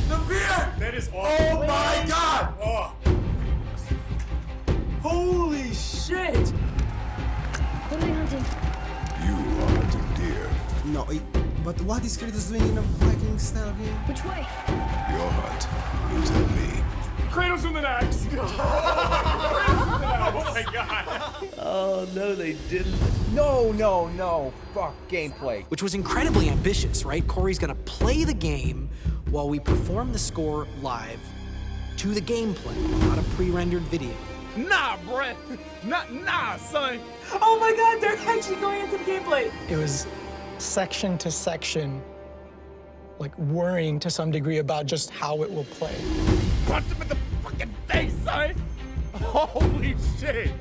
The beer! That is awesome. Oh my god! Oh. Holy shit! What are we hunting? you are hunting deer. No, but what is Kratos doing in a Viking style game? Which way? Your hunt. You tell me. Kratos in the next! Oh my god! Oh, no, they didn't. No. Fuck gameplay. Which was incredibly ambitious, right? Cory's gonna play the game while we perform the score live to the gameplay, not a pre-rendered video. Nah, Brett. Nah, son. Oh my god, they're actually going into the gameplay! It was section to section, like worrying to some degree about just how it will play. Punch him in the fucking face, son. Holy shit.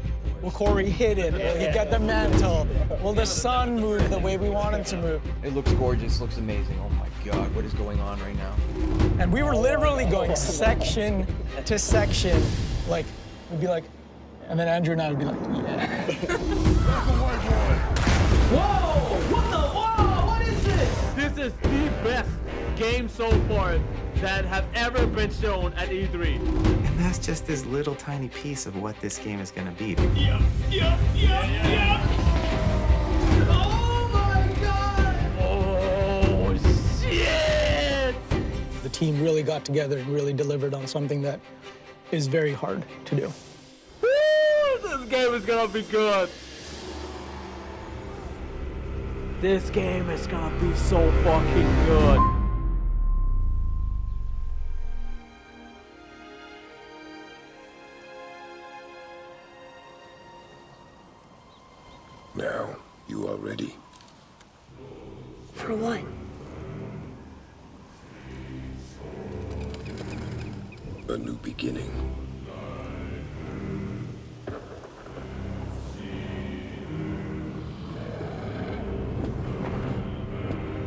Will Cory hit it? Will he get the mantle? Will the sun move the way we want him to move? It looks gorgeous, looks amazing. Oh my God, what is going on right now? And we were literally going section to section, like, we'd be like, and then Andrew and I would be like, yeah. Whoa! What is this? This is the best game so far that have ever been shown at E3. And that's just this little tiny piece of what this game is gonna be. Yep. Oh my god! Oh, shit! The team really got together and really delivered on something that is very hard to do. Woo! This game is gonna be good. This game is gonna be so fucking good. Now, you are ready. For what? A new beginning.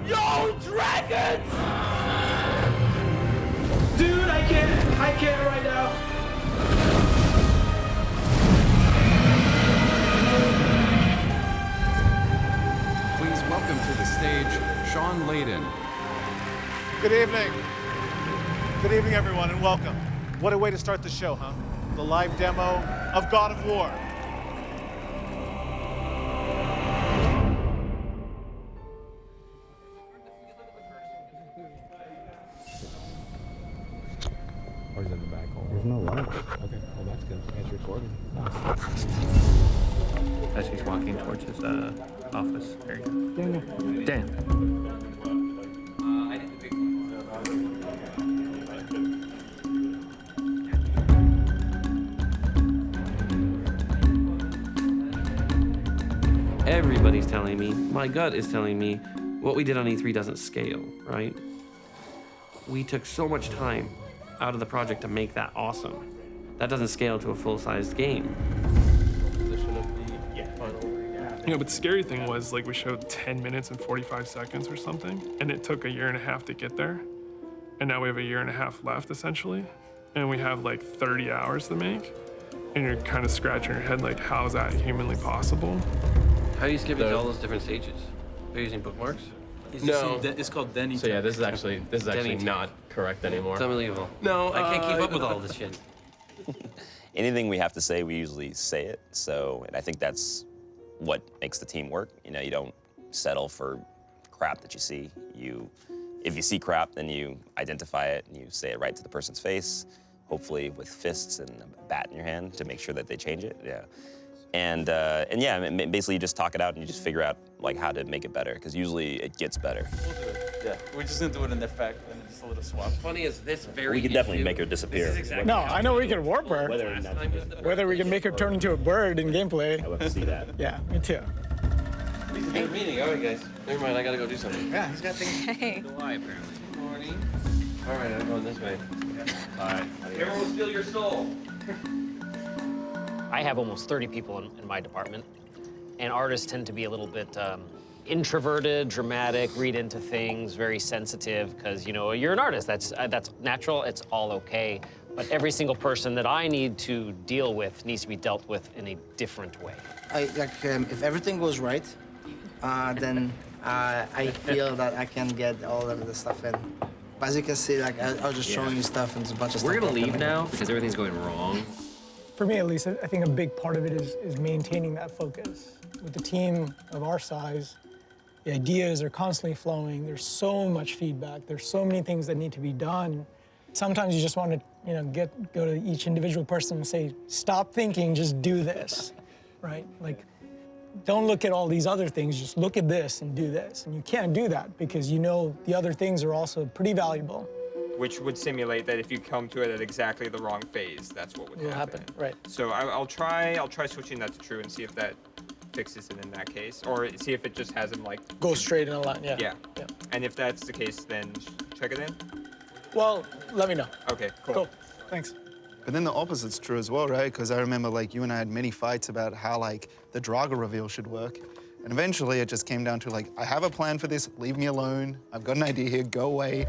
Yo, dragons! Dude, I can't right now. Please welcome to the stage, Sean Layden. Good evening. Good evening, everyone, and welcome. What a way to start the show, huh? The live demo of God of War. Or is it in the back? There's no light. Okay, well that's good. It's recording. As he's walking towards his office. There you go. Dan. Everybody's telling me, my gut is telling me, what we did on E3 doesn't scale, right? We took so much time out of the project to make that awesome. That doesn't scale to a full-sized game. You know, but the scary thing was, like, we showed 10 minutes and 45 seconds or something, and it took 1.5 years to get there. And now we have 1.5 years left, essentially. And we have, like, 30 hours to make. And you're kind of scratching your head, like, how is that humanly possible? How are you skipping to all those different stages? Are you using bookmarks? No, it's called Denny. So yeah, this is actually not correct anymore. It's unbelievable. No, I can't keep up with all this shit. Anything we have to say, we usually say it. So, and I think that's what makes the team work. You know, you don't settle for crap that you see. You if you see crap, then you identify it and you say it right to the person's face, hopefully with fists and a bat in your hand to make sure that they change it. Yeah. And yeah, basically you just talk it out and you just figure out like how to make it better, because usually it gets better. We'll do it. Yeah, we're just gonna do it in effect and just a little swap. Funny is this very. We could definitely make her disappear. Exactly No, I know we can warp her. Whether we can make her turn into a bird in gameplay. I love to see that. Yeah, me too. It's a good meeting. All right, guys. Never mind. I gotta go do something. Yeah, he's got things. Hey. Why apparently? Good morning. All right, I'm going this way. All right. Everyone will steal your soul. I have almost 30 people in my department, and artists tend to be a little bit introverted, dramatic, read into things, very sensitive, because, you know, you're an artist. That's natural. It's all okay. But every single person that I need to deal with needs to be dealt with in a different way. If everything goes right, then I feel that I can get all of the stuff in. But as you can see, like I was just showing you stuff and there's a bunch of stuff. We're gonna leave now because everything's going wrong. For me, at least, I think a big part of it is maintaining that focus. With a team of our size, the ideas are constantly flowing. There's so much feedback. There's so many things that need to be done. Sometimes you just want to, you know, go to each individual person and say, stop thinking, just do this, right? Like, don't look at all these other things, just look at this and do this. And you can't do that because you know the other things are also pretty valuable. Which would simulate that if you come to it at exactly the wrong phase, that's what would happen. Right. So I'll try switching that to true and see if that fixes it in that case, or see if it just has him like go straight in a line. Yeah. Yeah. And if that's the case, then check it in. Well, let me know. Okay. Cool. Thanks. But then the opposite's true as well, right? Because I remember like you and I had many fights about how like the Draga reveal should work. And eventually it just came down to like, I have a plan for this, leave me alone. I've got an idea here, go away.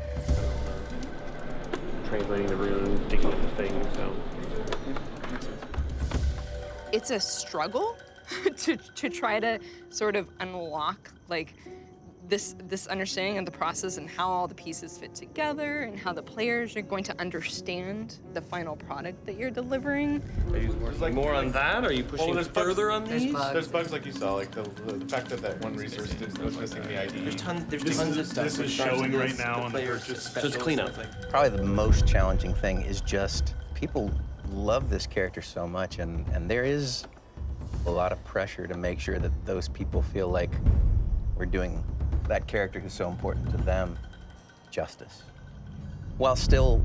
Translating the room, digging up the thing, so. It's a struggle to try to sort of unlock like this understanding of the process and how all the pieces fit together and how the players are going to understand the final product that you're delivering. Are you working more on that? Are you pushing further on these? There's bugs like you saw, like the fact that one resource was missing the ID. There's tons of stuff. This is showing right now on the purchase. So it's cleanup. Probably the most challenging thing is just people love this character so much, and there is a lot of pressure to make sure that those people feel like we're doing that character who's so important to them justice, while still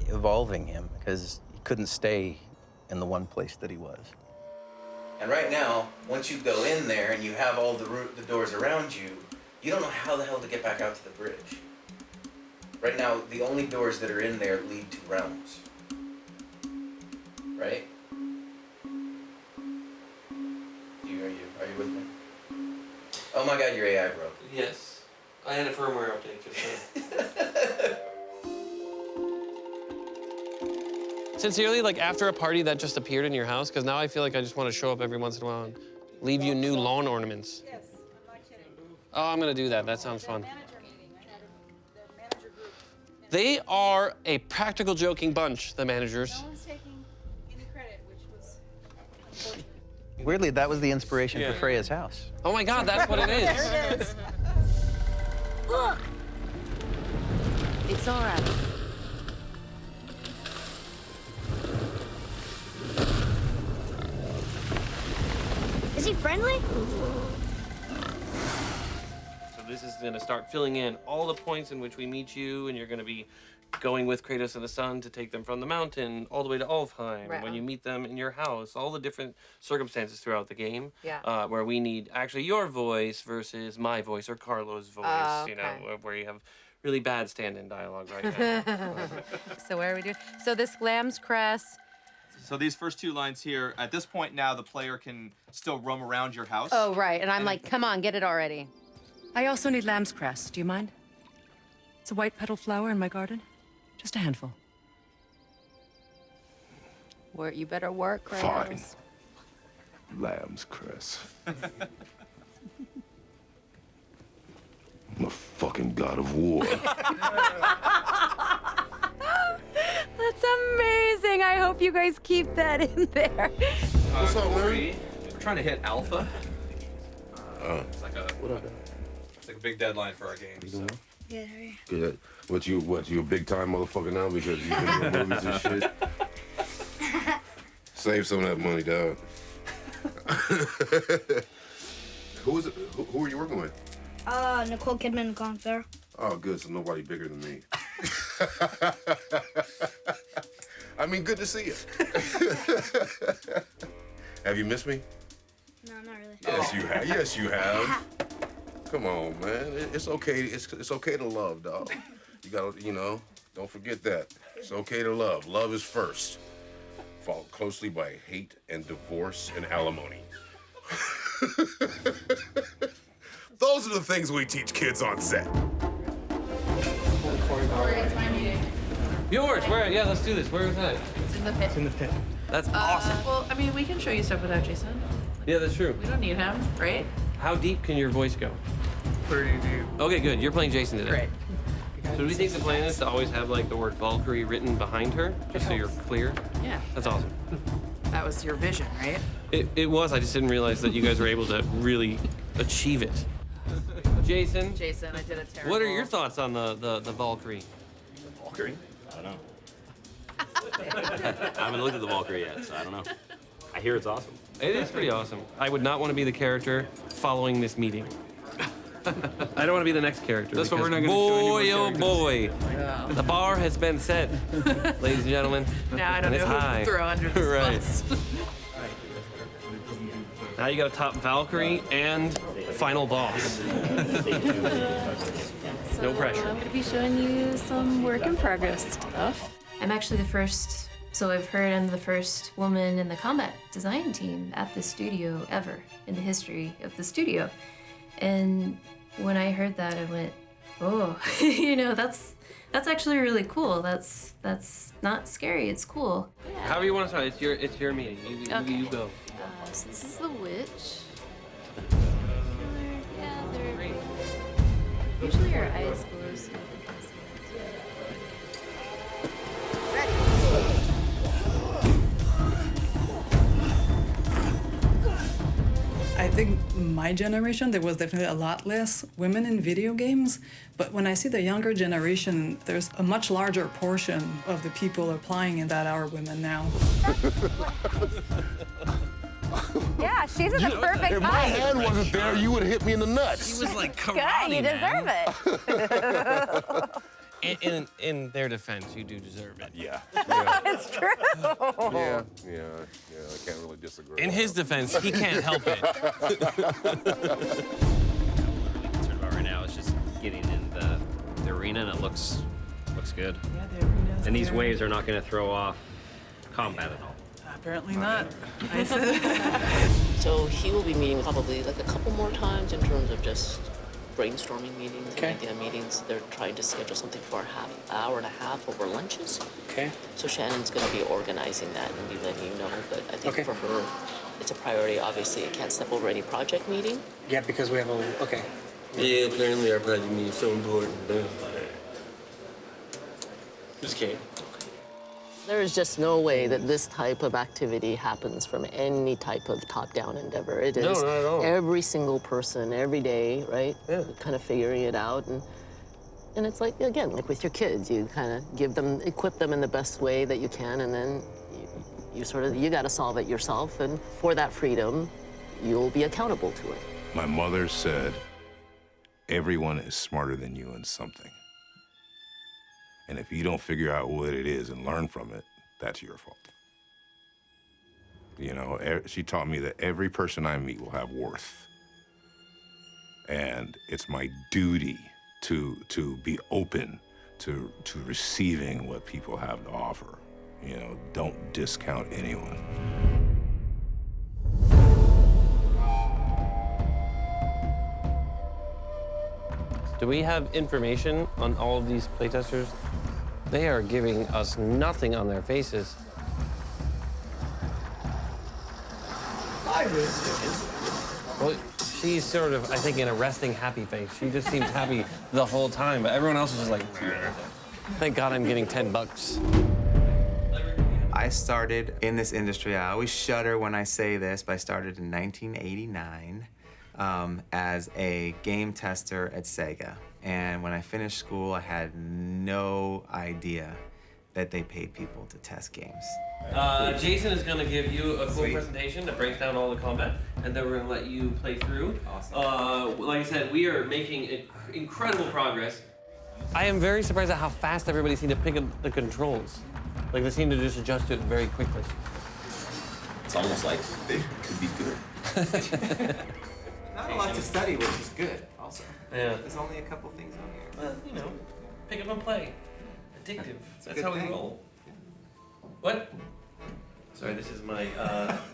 evolving him, because he couldn't stay in the one place that he was. And right now, once you go in there and you have all the doors around you, you don't know how the hell to get back out to the bridge. Right now, the only doors that are in there lead to realms. Right? Are you with me? Oh my God, your AI broke. Yes. I had a firmware update just now. Sincerely, like after a party that just appeared in your house, because now I feel like I just want to show up every once in a while and leave you new lawn ornaments. Yes, I'm not kidding. Oh, I'm gonna do that. That sounds fun. They are a practical joking bunch, the managers. No one's taking any credit, which was unfortunate. Weirdly, that was the inspiration for Freya's house. Oh my God, that's what it is. There it is. Look! It's all right. Is he friendly? So this is gonna start filling in all the points in which we meet you, and you're gonna be going with Kratos and the son to take them from the mountain all the way to Alfheim. Right. When you meet them in your house, all the different circumstances throughout the game, Yeah. where we need actually your voice versus my voice or Carlo's voice. Oh, You know, okay. where you have really bad stand-in dialogue right now. So where are we doing? So this lamb's cress. So these first two lines here, at this point now, the player can still roam around your house. Oh, right. And I'm like, come on, get it already. I also need lamb's cress. Do you mind? It's a white petal flower in my garden. Just a handful. You better work, right? Fine. Lamb's cress. I'm a fucking god of war. That's amazing. I hope you guys keep that in there. What's up, Larry? We're trying to hit alpha. It's like a big deadline for our games. So. Good, how are you? Good. What, you a big time motherfucker now because you've been in movies and shit? Save some of that money, dog. Who are you working with? Nicole Kidman and Colin Farrell. Oh, good, so nobody bigger than me. I mean, good to see you. Have you missed me? No, not really. Yes, you have. Yes, you have. Come on, man. It's okay. It's okay to love, dog. You gotta, don't forget that. It's okay to love. Love is first. Followed closely by hate and divorce and alimony. Those are the things we teach kids on set. It's my meeting. Yours? Where? Yeah, let's do this. Where is that? It's in the pit. It's in the pit. That's awesome. Well, I mean, we can show you stuff without Jason. Yeah, that's true. We don't need him, right? How deep can your voice go? Pretty deep. Okay, good. You're playing Jason today. Great. So do we think the plan is to always have like the word Valkyrie written behind her, just so you're clear? Yeah. That's awesome. That was your vision, right? It was. I just didn't realize that you guys were able to really achieve it. Jason, I did a terrible. what are your thoughts on the Valkyrie? Valkyrie? I don't know. I haven't looked at the Valkyrie yet, so I don't know. I hear it's awesome. It is pretty awesome. I would not want to be the character following this meeting. I don't want to be the next character. That's what we're not because gonna show any more boy, characters. the bar has been set, ladies and gentlemen. Now I don't and it's know who high. to throw under this Right. bus. Now you got to top Valkyrie and final boss. No pressure. I'm going to be showing you some work in progress stuff. I'm actually the first, so I've heard I'm the first woman in the combat design team at the studio ever in the history of the studio. And when I heard that, I went, oh, that's actually really cool. That's not scary. It's cool. However you want to start. It's your meeting. You go. So this is the witch. Yeah, they're usually her eyes glow. So I think my generation, there was definitely a lot less women in video games. But when I see the younger generation, there's a much larger portion of the people applying in that are women now. Yeah, she's in the perfect If my hand wasn't there, you would have hit me in the nuts. She was like Good, karate, you deserve it. In their defense, you do deserve it. Yeah. It's true. Yeah, I can't really disagree. In his defense, he can't help it. Concerned about right now is just getting in the arena, and it looks good. Yeah, the arena's And these there. waves are not going to throw off combat at all. Apparently not. So he will be meeting probably like a couple more times in terms of just brainstorming meetings and idea meetings. They're trying to schedule something for an hour and a half over lunches. Okay. So Shannon's going to be organizing that and be letting you know. But I think for her, it's a priority. Obviously, it can't step over any project meeting. Yeah, because we have a, okay. Yeah, apparently our project meeting is so important. Just kidding. There is just no way that this type of activity happens from any type of top-down endeavor. It is No, not at all. every single person, every day, right? Yeah. Kind of figuring it out. And it's like, again, like with your kids, you kind of equip them in the best way that you can, and then you got to solve it yourself. And for that freedom, you'll be accountable to it. My mother said, everyone is smarter than you in something. And if you don't figure out what it is and learn from it, that's your fault. She taught me that every person I meet will have worth. And it's my duty to be open to receiving what people have to offer. Don't discount anyone. Do we have information on all of these playtesters? They are giving us nothing on their faces. Well, she's sort of, I think, in a resting happy face. She just seems happy the whole time, but everyone else is just like, thank God I'm getting $10. I started in this industry. I always shudder when I say this, but I started in 1989 as a game tester at Sega. And when I finished school, I had no idea that they paid people to test games. Jason is going to give you a cool presentation that breaks down all the combat, and then we're going to let you play through. Awesome. Like I said, we are making incredible progress. I am very surprised at how fast everybody seemed to pick up the controls. Like, they seem to just adjust to it very quickly. It's almost like they could be good. Not a lot to study, which is good, also. Yeah. There's only a couple things on here. Well, you know, pick up and play. Addictive. It's a That's good how we thing. roll. What? Sorry, this is my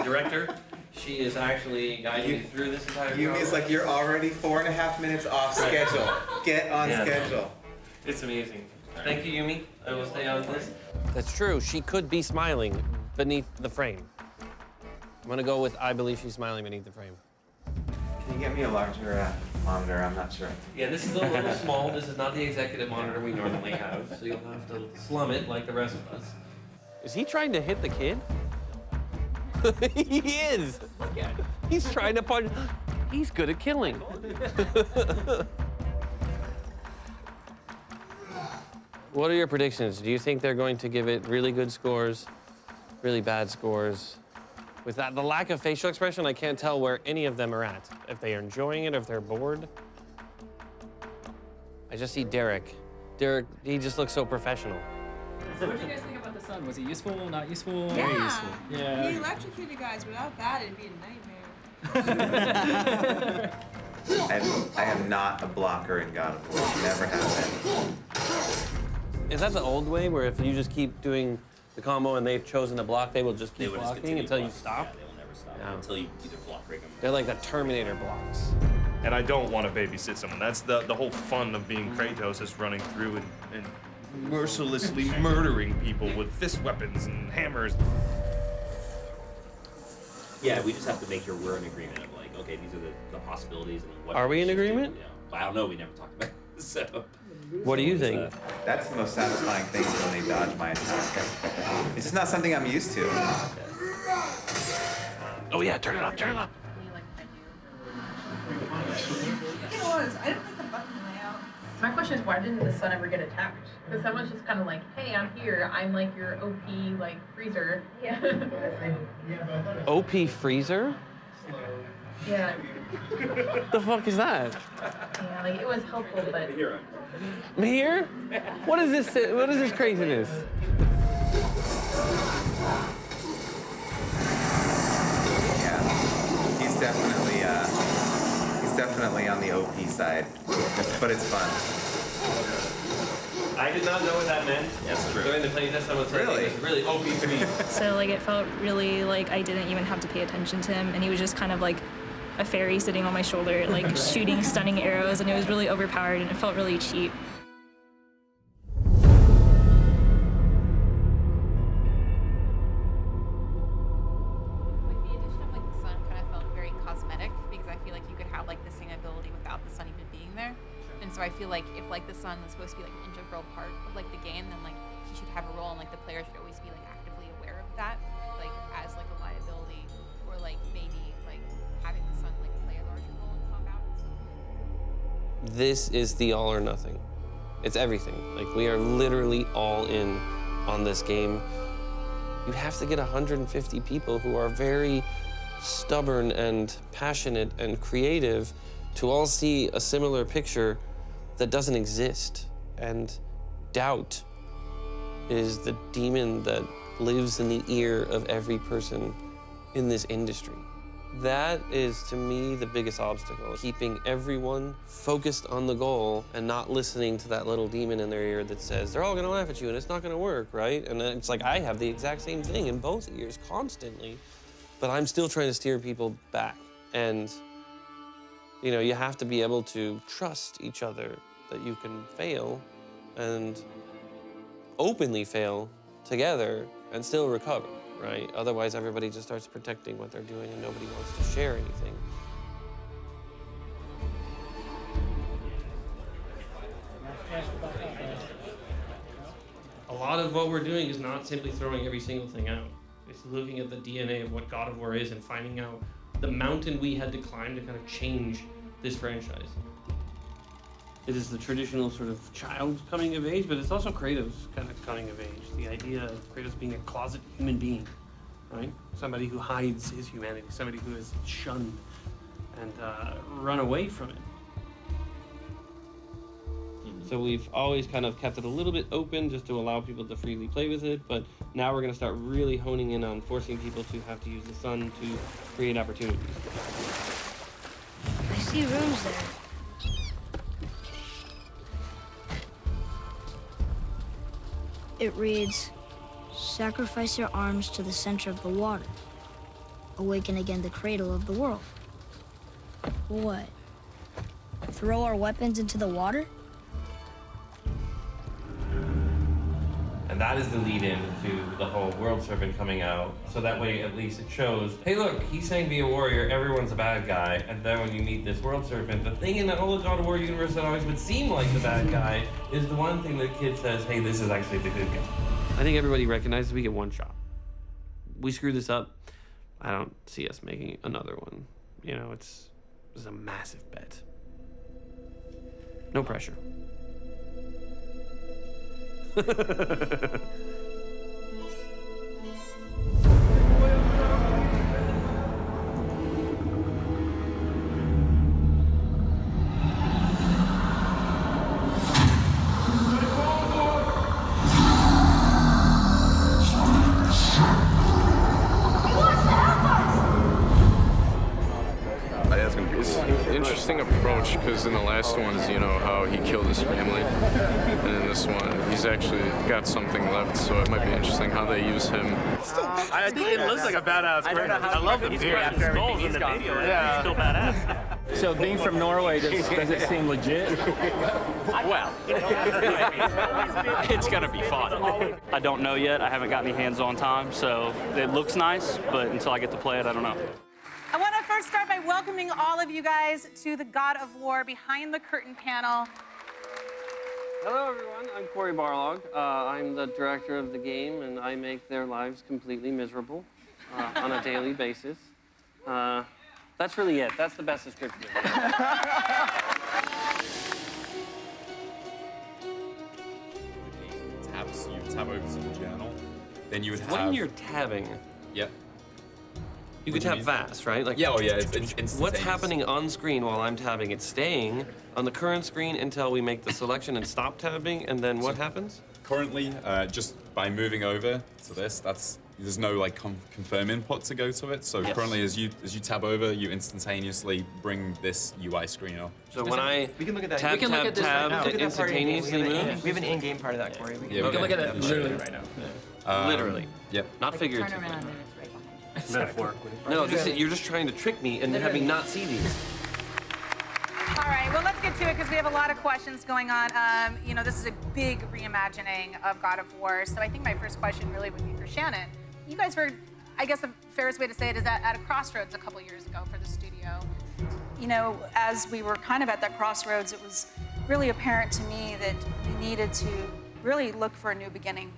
director. She is actually guiding me through this entire You mean it's like you're already 4.5 minutes off schedule. Get on schedule. It's amazing. Thank you, Yumi. I will stay on this. That's true. She could be smiling beneath the frame. I'm gonna go with I believe she's smiling beneath the frame. Can you get me a larger monitor? I'm not sure. Yeah, this is a little small. This is not the executive monitor we normally have, so you'll have to slum it like the rest of us. Is he trying to hit the kid? He is. Look at him. He's trying to punch. He's good at killing. What are your predictions? Do you think they're going to give it really good scores, really bad scores? With that, the lack of facial expression, I can't tell where any of them are at. If they are enjoying it, if they're bored. I just see Derek. Derek, he just looks so professional. So what did you guys think about the sun? Was it useful, not useful? Yeah. Very useful. Yeah. He electrocuted guys. Without that, it'd be a nightmare. I am not a blocker in God of War. Never have been. Is that the old way, where if you just keep doing the combo and they've chosen to block, they will just keep blocking until you stop? Yeah, they will never stop until you either block break them. They're like the Terminator blocks. And I don't want to babysit someone. That's the whole fun of being Kratos, is running through and mercilessly murdering people with fist weapons and hammers. Yeah, we just have to make sure we're in agreement of like, okay, these are the possibilities and what. Are we in agreement? Yeah. But I don't know. We never talked about it, so. What do you think? That's the most satisfying thing, is when they dodge my attack. It's just not something I'm used to. Oh yeah, turn it up, turn it up. It was. I didn't like the button layout. My question is, why didn't the sun ever get attacked? Because someone's just kind of like, hey, I'm here. I'm like your OP, like, freezer. Yeah. OP freezer? Yeah. The fuck is that? Yeah, like, it was helpful, but... Here? What is this? What is this craziness? Yeah, he's definitely on the OP side, but it's fun. I did not know what that meant. That's true. During the playtest, someone said it was really OP for me. So like it felt really like I didn't even have to pay attention to him, and he was just kind of like a fairy sitting on my shoulder, like shooting stunning arrows, and it was really overpowered and it felt really cheap. Like the addition of like the sun kind of felt very cosmetic, because I feel like you could have like the same ability without the sun even being there. And so I feel like if like the sun is supposed to be like an integral part of like the game, then like he should have a role, and like the player should always be like actively aware of that, like as like a liability, or like maybe like having the sun like play a larger role in combat. This is the all or nothing. It's everything. Like, we are literally all in on this game. You have to get 150 people who are very stubborn and passionate and creative to all see a similar picture that doesn't exist. And doubt is the demon that lives in the ear of every person in this industry. That is, to me, the biggest obstacle, keeping everyone focused on the goal and not listening to that little demon in their ear that says, they're all gonna laugh at you and it's not gonna work, right? And it's like, I have the exact same thing in both ears constantly, but I'm still trying to steer people back. And, you know, you have to be able to trust each other, that you can fail and openly fail together and still recover. Right? Otherwise, everybody just starts protecting what they're doing and nobody wants to share anything. A lot of what we're doing is not simply throwing every single thing out. It's looking at the DNA of what God of War is and finding out the mountain we had to climb to kind of change this franchise. It is the traditional sort of child coming of age, but it's also Kratos' kind of coming of age. The idea of Kratos being a closet human being, right? Somebody who hides his humanity, somebody who is shunned and run away from it. So we've always kind of kept it a little bit open just to allow people to freely play with it, but now we're going to start really honing in on forcing people to have to use the sun to create opportunities. I see rooms there. It reads, sacrifice your arms to the center of the water. Awaken again the cradle of the world. What? Throw our weapons into the water? And that is the lead-in to the whole world serpent coming out. So that way, at least it shows, hey look, he's saying be a warrior, everyone's a bad guy. And then when you meet this world serpent, the thing in the whole God of War universe that always would seem like the bad guy is the one thing the kid says, hey, this is actually the good guy. I think everybody recognizes we get one shot. We screw this up, I don't see us making another one. You know, it's a massive bet. No pressure. It's an interesting approach because in the last ones, you know, how he killed his family, and in this one, he's actually got something left, so it might be interesting how they use him. I think it looks like a badass Kratos. I love the beard. After everything he's gone through, yeah. Still badass. So being from Norway, does it seem legit? Well, It's gonna be fun. I don't know yet. I haven't got any hands-on time, so it looks nice, but until I get to play it, I don't know. I want to first start by welcoming all of you guys to the God of War Behind the Curtain panel. Hello everyone, I'm Cory Barlog. I'm the director of the game and I make their lives completely miserable on a daily basis. That's really it. That's the best description of it. Tabs, you tab over to the journal, then you would have... When you're tabbing, Yep. you could tap fast, right? Like, Yeah, oh yeah, it's instantaneous. what's happening on screen while I'm tabbing? It's staying on the current screen until we make the selection and stop tabbing, and then what happens? Currently, just by moving over to this, there's no like confirm input to go to it. So Yes. currently, as you tab over, you instantaneously bring this UI screen up. So when I we can look at that. tab, we can look tab, at this tab, right now. it instantaneously moves? We have an in-game part of that, Cory. We can Yeah, look at that yeah, literally sure. right now. Literally. Yep. Not figuratively. Turn around and it's right behind you. Metaphorically. No, you're just trying to trick me and have me not see these. All right, well, let's get to it because we have a lot of questions going on. You know, this is a big reimagining of God of War. So I think my first question really would be for Shannon. You guys were, I guess the fairest way to say it is at a crossroads a couple years ago for the studio. You know, as we were kind of at that crossroads, it was really apparent to me that we needed to really look for a new beginning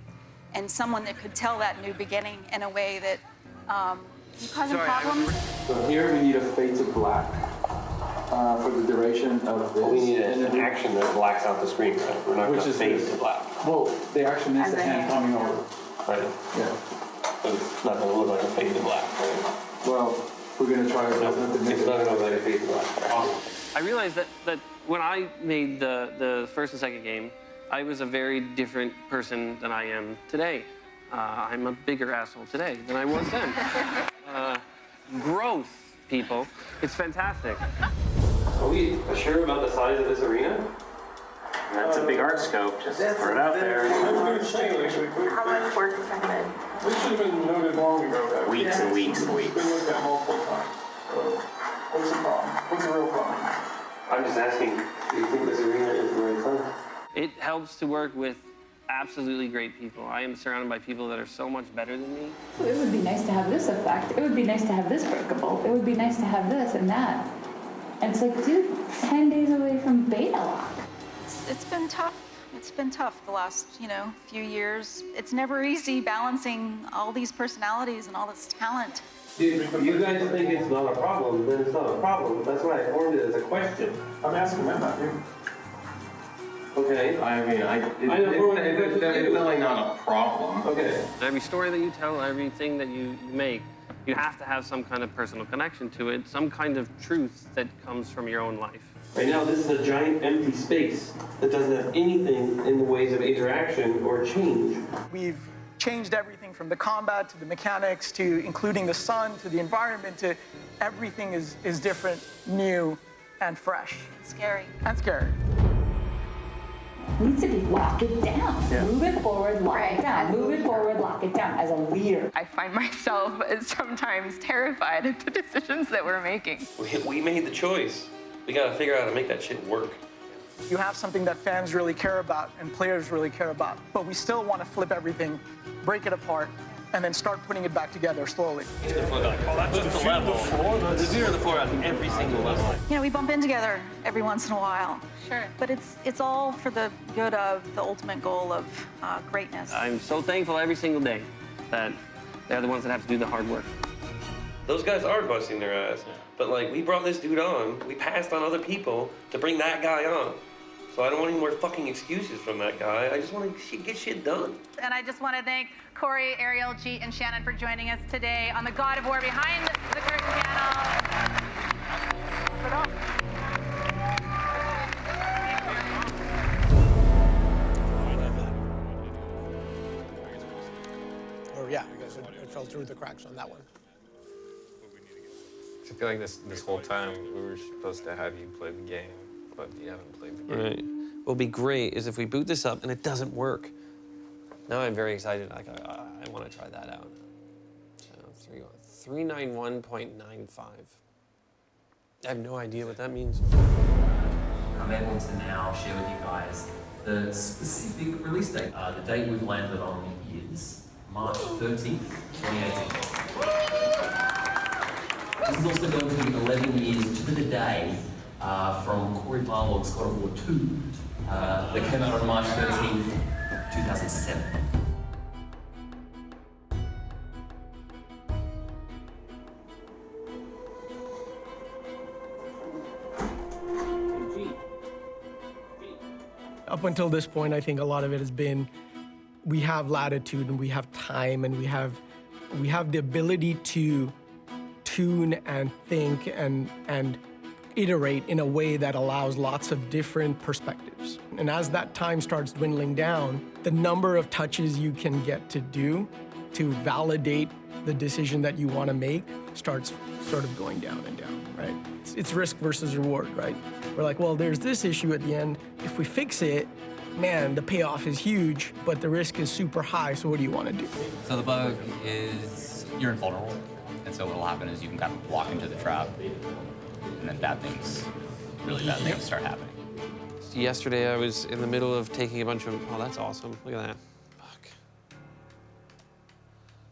and someone that could tell that new beginning in a way that causing problems. So here we need a fade to black for the duration of this. We need an action that blacks out the screen, right? We're not going to fade to black. Well, the action is the hand coming over. Right. Yeah. But it's not going to look like a fade to black, right? Well, we're going to try our best not to make It's not going to look like a fade to black. Awesome. I realized that when I made the first and second game, I was a very different person than I am today. I'm a bigger asshole today than I was then. Growth, people. It's fantastic. Are we sure about the size of this arena? That's a big art scope, just throw it out there. How much work is ahead? We should have been noted long ago. Weeks and weeks and weeks. It's been looked at multiple times. So, what's the problem? What's the real problem? I'm just asking, do you think this arena is the right size? It helps to work with absolutely great people. I am surrounded by people that are so much better than me. It would be nice to have this effect. It would be nice to have this breakable. It would be nice to have this and that. And it's like, dude, 10 days away from beta lock. It's been tough. It's been tough the last, few years. It's never easy balancing all these personalities and all this talent. If you guys think it's not a problem, then it's not a problem. That's why I formed it as a question. I'm asking them, not you. Okay. I mean, it's definitely not a problem. Okay. Every story that you tell, everything that you make, you have to have some kind of personal connection to it, some kind of truth that comes from your own life. Right now, this is a giant empty space that doesn't have anything in the ways of interaction or change. We've changed everything from the combat to the mechanics to including the sun to the environment to everything is different, new, and fresh. Scary. And scary. Needs to be lock it down. Yeah. Move it forward, lock it down. Move it forward, lock it down as a leader. I find myself sometimes terrified at the decisions that we're making. We made the choice. We gotta figure out how to make that shit work. You have something that fans really care about and players really care about, but we still want to flip everything, break it apart, and then start putting it back together slowly. That's just the level. The 0 to the 4 on every single level. You know, we bump in together every once in a while. Sure. But it's all for the good of the ultimate goal of greatness. I'm so thankful every single day that they're the ones that have to do the hard work. Those guys are busting their ass. But like, we brought this dude on, we passed on other people to bring that guy on. So I don't want any more fucking excuses from that guy. I just want to get shit done. And I just want to thank Cory, Ariel, Jeet, and Shannon for joining us today on the God of War Behind the Curtain panel. Or yeah, I guess it fell through the cracks on that one. I feel like this whole time we were supposed to have you play the game, but you haven't played the game. Right. What'll be great is if we boot this up and it doesn't work. Now I'm very excited. Like I want to try that out. So 391.95. I have no idea what that means. I'm able to now share with you guys the specific release date. The date we've landed on is March 13th, 2018. This is also going to be 11 years to the day from Cory Barlog's God of War 2 that came out on March 13th, 2007. Up until this point, I think a lot of it has been we have latitude and we have time and we have the ability to tune and think and iterate in a way that allows lots of different perspectives. And as that time starts dwindling down, the number of touches you can get to do to validate the decision that you want to make starts sort of going down and down, right? It's risk versus reward, right? We're like, well, there's this issue at the end. If we fix it, man, the payoff is huge, but the risk is super high, so what do you want to do? So the bug is you're invulnerable. And so what'll happen is you can kind of walk into the trap, and then really bad things start happening. Yesterday I was in the middle of taking a bunch of, oh, that's awesome. Look at that. Fuck.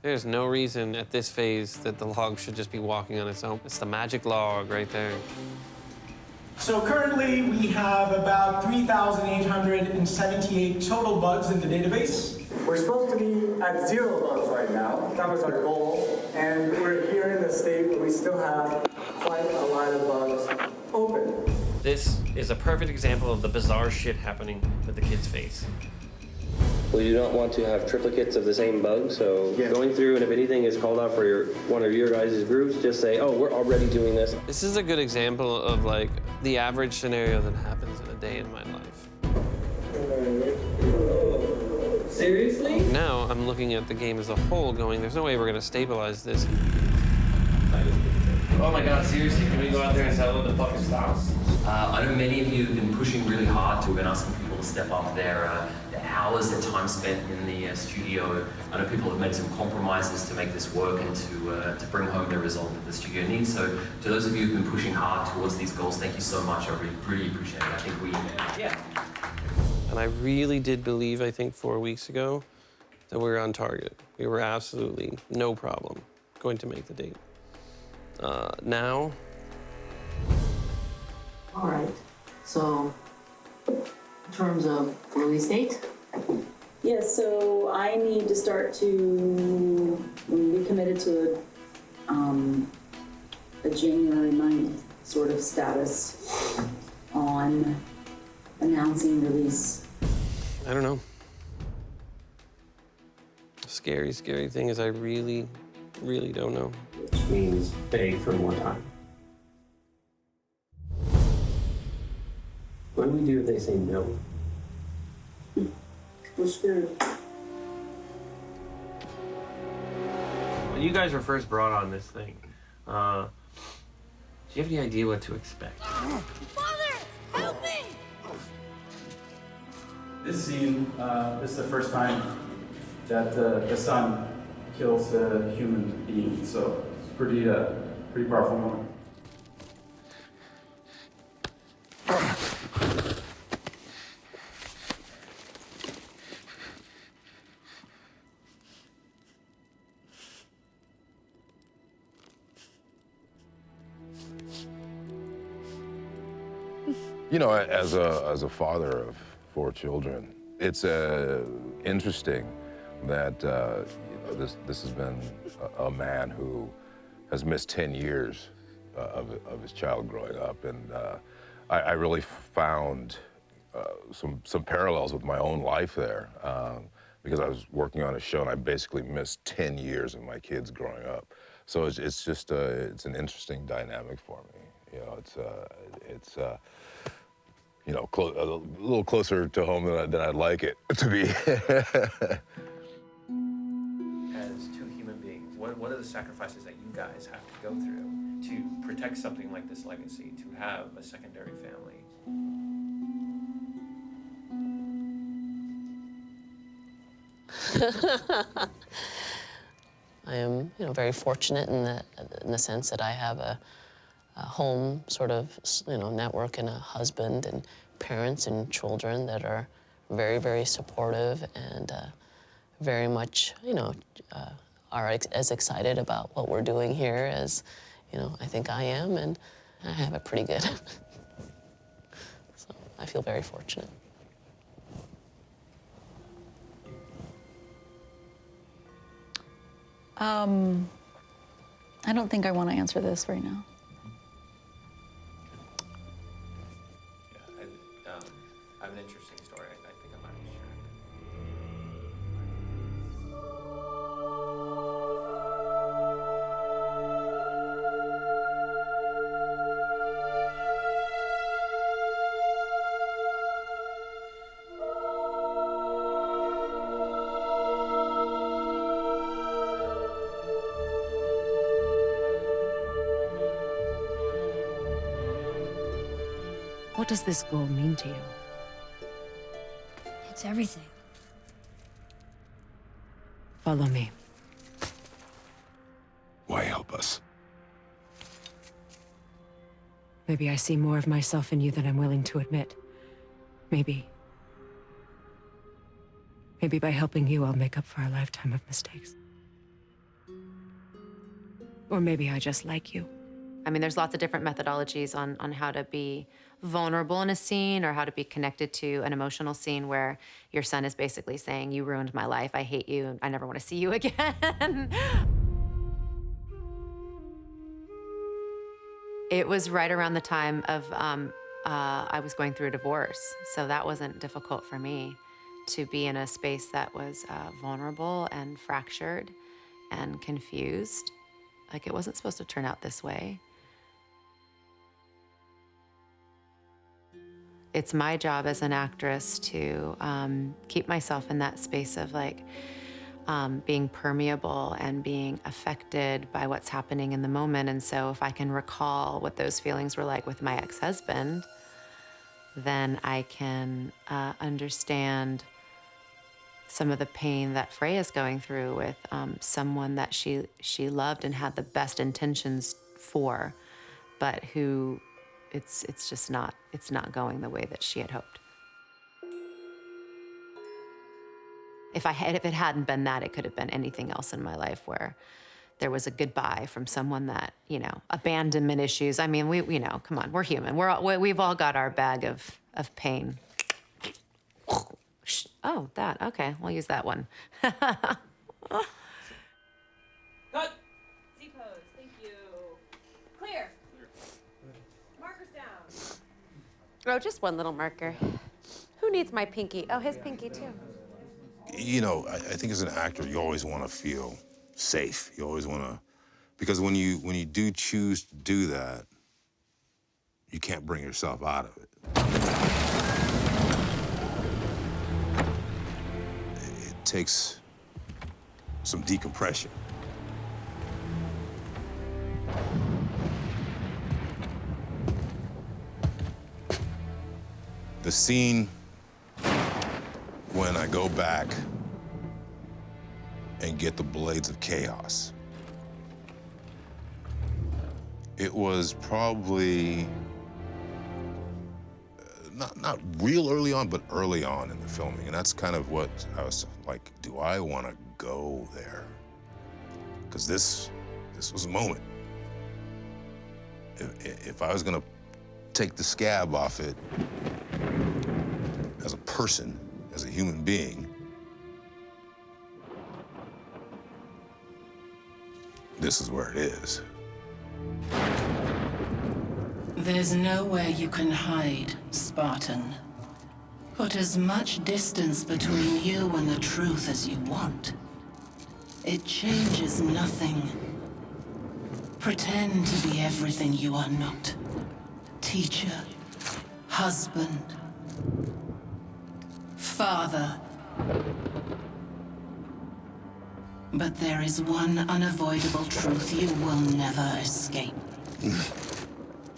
There's no reason at this phase that the log should just be walking on its own. It's the magic log right there. So currently we have about 3,878 total bugs in the database. We're supposed to be at 0 bugs right now. That was our goal. And we're here in a state where we still have quite a lot of bugs open. This is a perfect example of the bizarre shit happening with the kid's face. We do not want to have triplicates of the same bug, so going through and if anything is called out for one of your guys' groups, just say, oh, we're already doing this. This is a good example of like the average scenario that happens in a day in my life. Seriously? Now I'm looking at the game as a whole going, there's no way we're gonna stabilize this. Oh my god, seriously? Can we go out there and tell them to fucking stop? I know many of you have been pushing really hard to been asking people to step up their hours, their time spent in the studio. I know people have made some compromises to make this work and to bring home the result that the studio needs. So to those of you who've been pushing hard towards these goals, thank you so much. I really appreciate it. I think And I really did believe, I think 4 weeks ago, that we were on target. We were absolutely no problem going to make the date. Now. All right, so in terms of release date? Yes, so I need to start to, we committed to a January 9th sort of status on announcing release? I don't know. Scary, scary thing is I really, really don't know. Which means beg for more time. What do we do if they say no? We're screwed. When you guys were first brought on this thing, do you have any idea what to expect? Father, help me! This scene, this is the first time that the son kills a human being, so it's pretty powerful moment. You know, as a father of 4 children, it's interesting that you know, this has been a man who has missed 10 years of his child growing up, and I really found some parallels with my own life there, because I was working on a show and I basically missed 10 years of my kids growing up. So it's just it's an interesting dynamic for me. You know, it's you know, a little closer to home than I'd like it to be. As 2 human beings, what are the sacrifices that you guys have to go through to protect something like this legacy, to have a secondary family? I am, you know, very fortunate in the sense that I have a home sort of, you know, network and a husband and parents and children that are very, very supportive and very much, you know, are as excited about what we're doing here as, you know, I think I am, and I have it pretty good. So I feel very fortunate. I don't think I want to answer this right now. I have an interesting story. I think I might be sharing. What does this goal mean to you? It's everything. Follow me. Why help us? Maybe I see more of myself in you than I'm willing to admit. Maybe by helping you, I'll make up for a lifetime of mistakes. Or maybe I just like you. I mean, there's lots of different methodologies on how to be vulnerable in a scene or how to be connected to an emotional scene where your son is basically saying, you ruined my life, I hate you, and I never want to see you again. It was right around the time of, I was going through a divorce, so that wasn't difficult for me to be in a space that was vulnerable and fractured and confused. Like, it wasn't supposed to turn out this way. It's my job as an actress to keep myself in that space of like being permeable and being affected by what's happening in the moment. And so if I can recall what those feelings were like with my ex-husband, then I can understand some of the pain that Freya's going through with someone that she loved and had the best intentions for, but who it's just not going the way that she had hoped. If it hadn't been that, it could have been anything else in my life where there was a goodbye from someone that, you know, abandonment issues. I mean, we know, come on, we're human. We've all got our bag of pain. Oh, that, okay, we'll use that one. Cut! Z-pose, thank you. Clear. Markers down. Oh, just one little marker. Who needs my pinky? Oh, his pinky too. You know, I think as an actor, you always want to feel safe. You always want to, because when you do choose to do that, you can't bring yourself out of it. It takes some decompression. The scene when I go back and get the blades of chaos, it was probably not real early on, but early on in the filming. And that's kind of what I was like, do I want to go there? Because this was a moment. If I was gonna take the scab off it as a person, as a human being, this is where it is. There's nowhere you can hide, Spartan. Put as much distance between you and the truth as you want. It changes nothing. Pretend to be everything you are not. Teacher, husband, father. But there is one unavoidable truth you will never escape.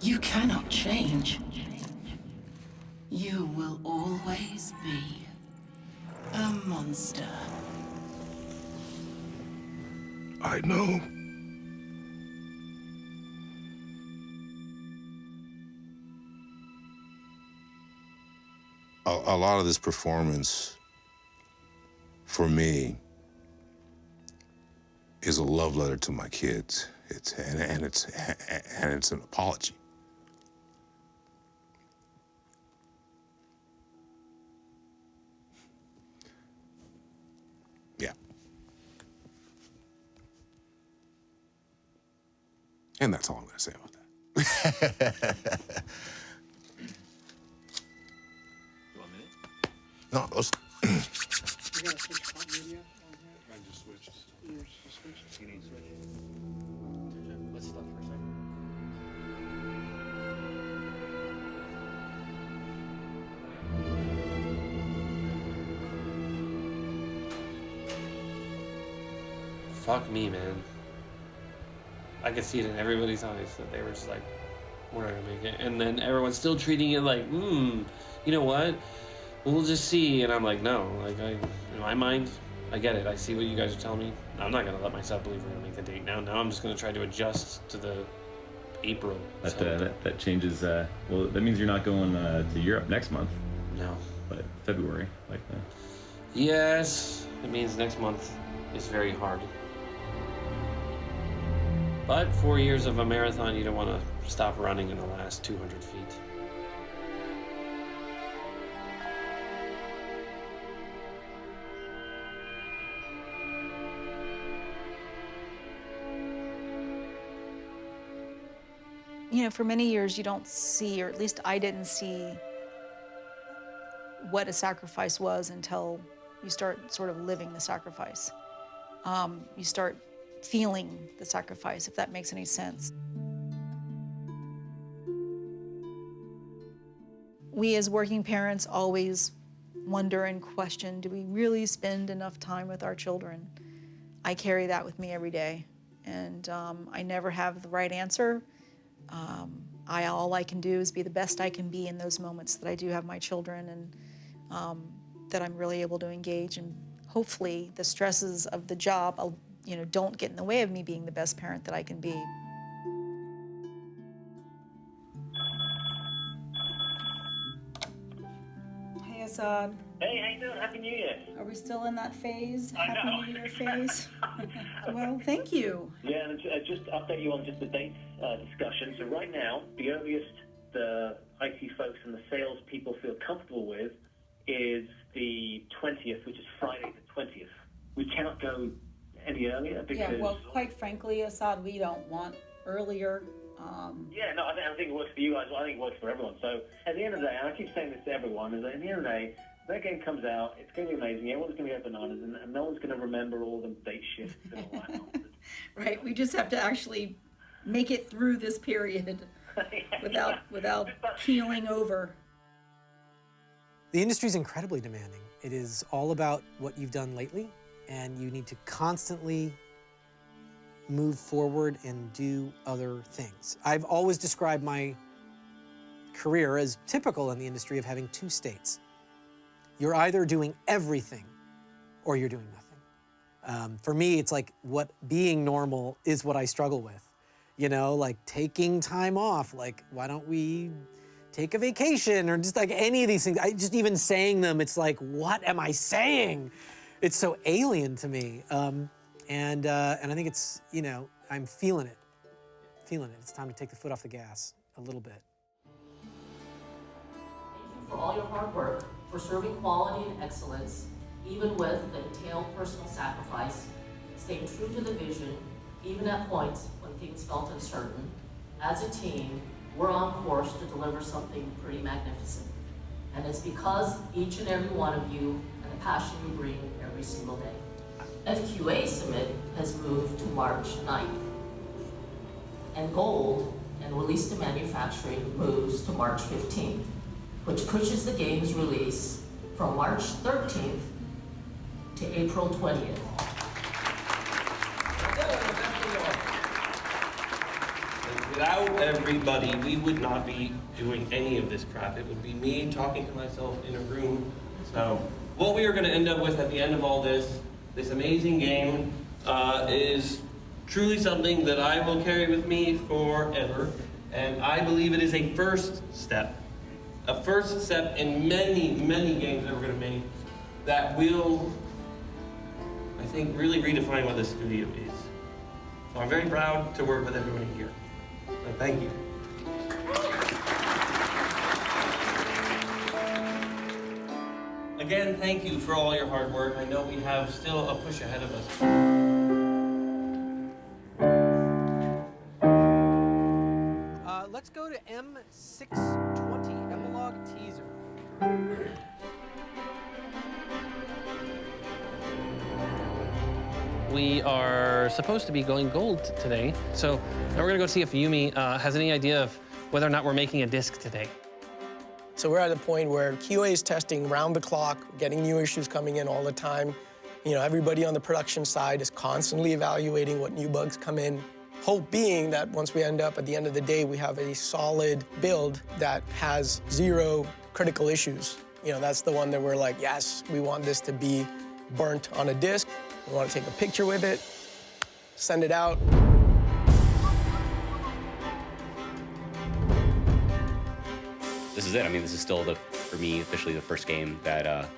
You cannot change. You will always be a monster. I know. A lot of this performance, for me, is a love letter to my kids. It's an apology. Yeah. And that's all I'm gonna say about that. No, let's. You gotta switch top media on here? I just switched. You just switched? You need to switch. Let's stop for a second. Fuck me, man. I could see it in everybody's eyes that they were just like, we're not gonna make it. And then everyone's still treating it like, you know what? We'll just see. And I'm like, no, like in my mind, I get it. I see what you guys are telling me. I'm not gonna let myself believe we're gonna make the date now. Now I'm just gonna try to adjust to the April. That changes. Well, that means you're not going to Europe next month. No. But February, like that. Yes, it means next month is very hard. But 4 years of a marathon, you don't want to stop running in the last 200 feet. You know, for many years you don't see, or at least I didn't see, what a sacrifice was until you start sort of living the sacrifice. You start feeling the sacrifice, if that makes any sense. We as working parents always wonder and question, do we really spend enough time with our children? I carry that with me every day, and I never have the right answer. All I can do is be the best I can be in those moments that I do have my children, and that I'm really able to engage, and hopefully the stresses of the job, don't get in the way of me being the best parent that I can be. Hey, Assad. Hey, how you doing? Happy New Year. Are we still in that phase? I know. Happy New Year phase? Well, thank you. Yeah, and just update you on just the date discussion. So right now, the earliest the IT folks and the sales people feel comfortable with is the 20th, which is Friday the 20th. We cannot go any earlier because... Yeah, well, quite frankly, Assad, we don't want earlier. Yeah, no, I think it works for you guys. I think it works for everyone. So at the end of the day, and I keep saying this to everyone, is that at the end of the day, that game comes out, it's going to be amazing, everyone's going to go bananas, and no one's going to remember all the date shifts and all that nonsense. Right, we just have to actually make it through this period without keeling over. The industry is incredibly demanding. It is all about what you've done lately, and you need to constantly move forward and do other things. I've always described my career as typical in the industry of having two states. You're either doing everything or you're doing nothing. For me, it's like what being normal is what I struggle with. You know, like taking time off, like why don't we take a vacation or just like any of these things. Just even saying them, it's like, what am I saying? It's so alien to me. And I think it's, you know, I'm feeling it. It's time to take the foot off the gas a little bit. Thank you for all your hard work, for serving quality and excellence, even with the entailed personal sacrifice, staying true to the vision, even at points when things felt uncertain. As a team, we're on course to deliver something pretty magnificent. And it's because each and every one of you and the passion you bring every single day. FQA submit has moved to March 9th. And gold and release to manufacturing moves to March 15th, which pushes the game's release from March 13th to April 20th. Without everybody, we would not be doing any of this crap. It would be me talking to myself in a room. So what we are going to end up with at the end of all this amazing game is truly something that I will carry with me forever. And I believe it is a first step in many, many games that we're going to make that will, I think, really redefine what this studio is. So I'm very proud to work with everyone here. So thank you. Again, thank you for all your hard work. I know we have still a push ahead of us. Let's go to M620, epilogue teaser. We are supposed to be going gold today, so now we're gonna go see if Yumi has any idea of whether or not we're making a disc today. So we're at a point where QA is testing round the clock, getting new issues coming in all the time. You know, everybody on the production side is constantly evaluating what new bugs come in. Hope being that once we end up at the end of the day, we have a solid build that has 0 critical issues. You know, that's the one that we're like, yes, we want this to be burnt on a disc. We want to take a picture with it, send it out. This is it. I mean, this is still, for me, officially the first game that,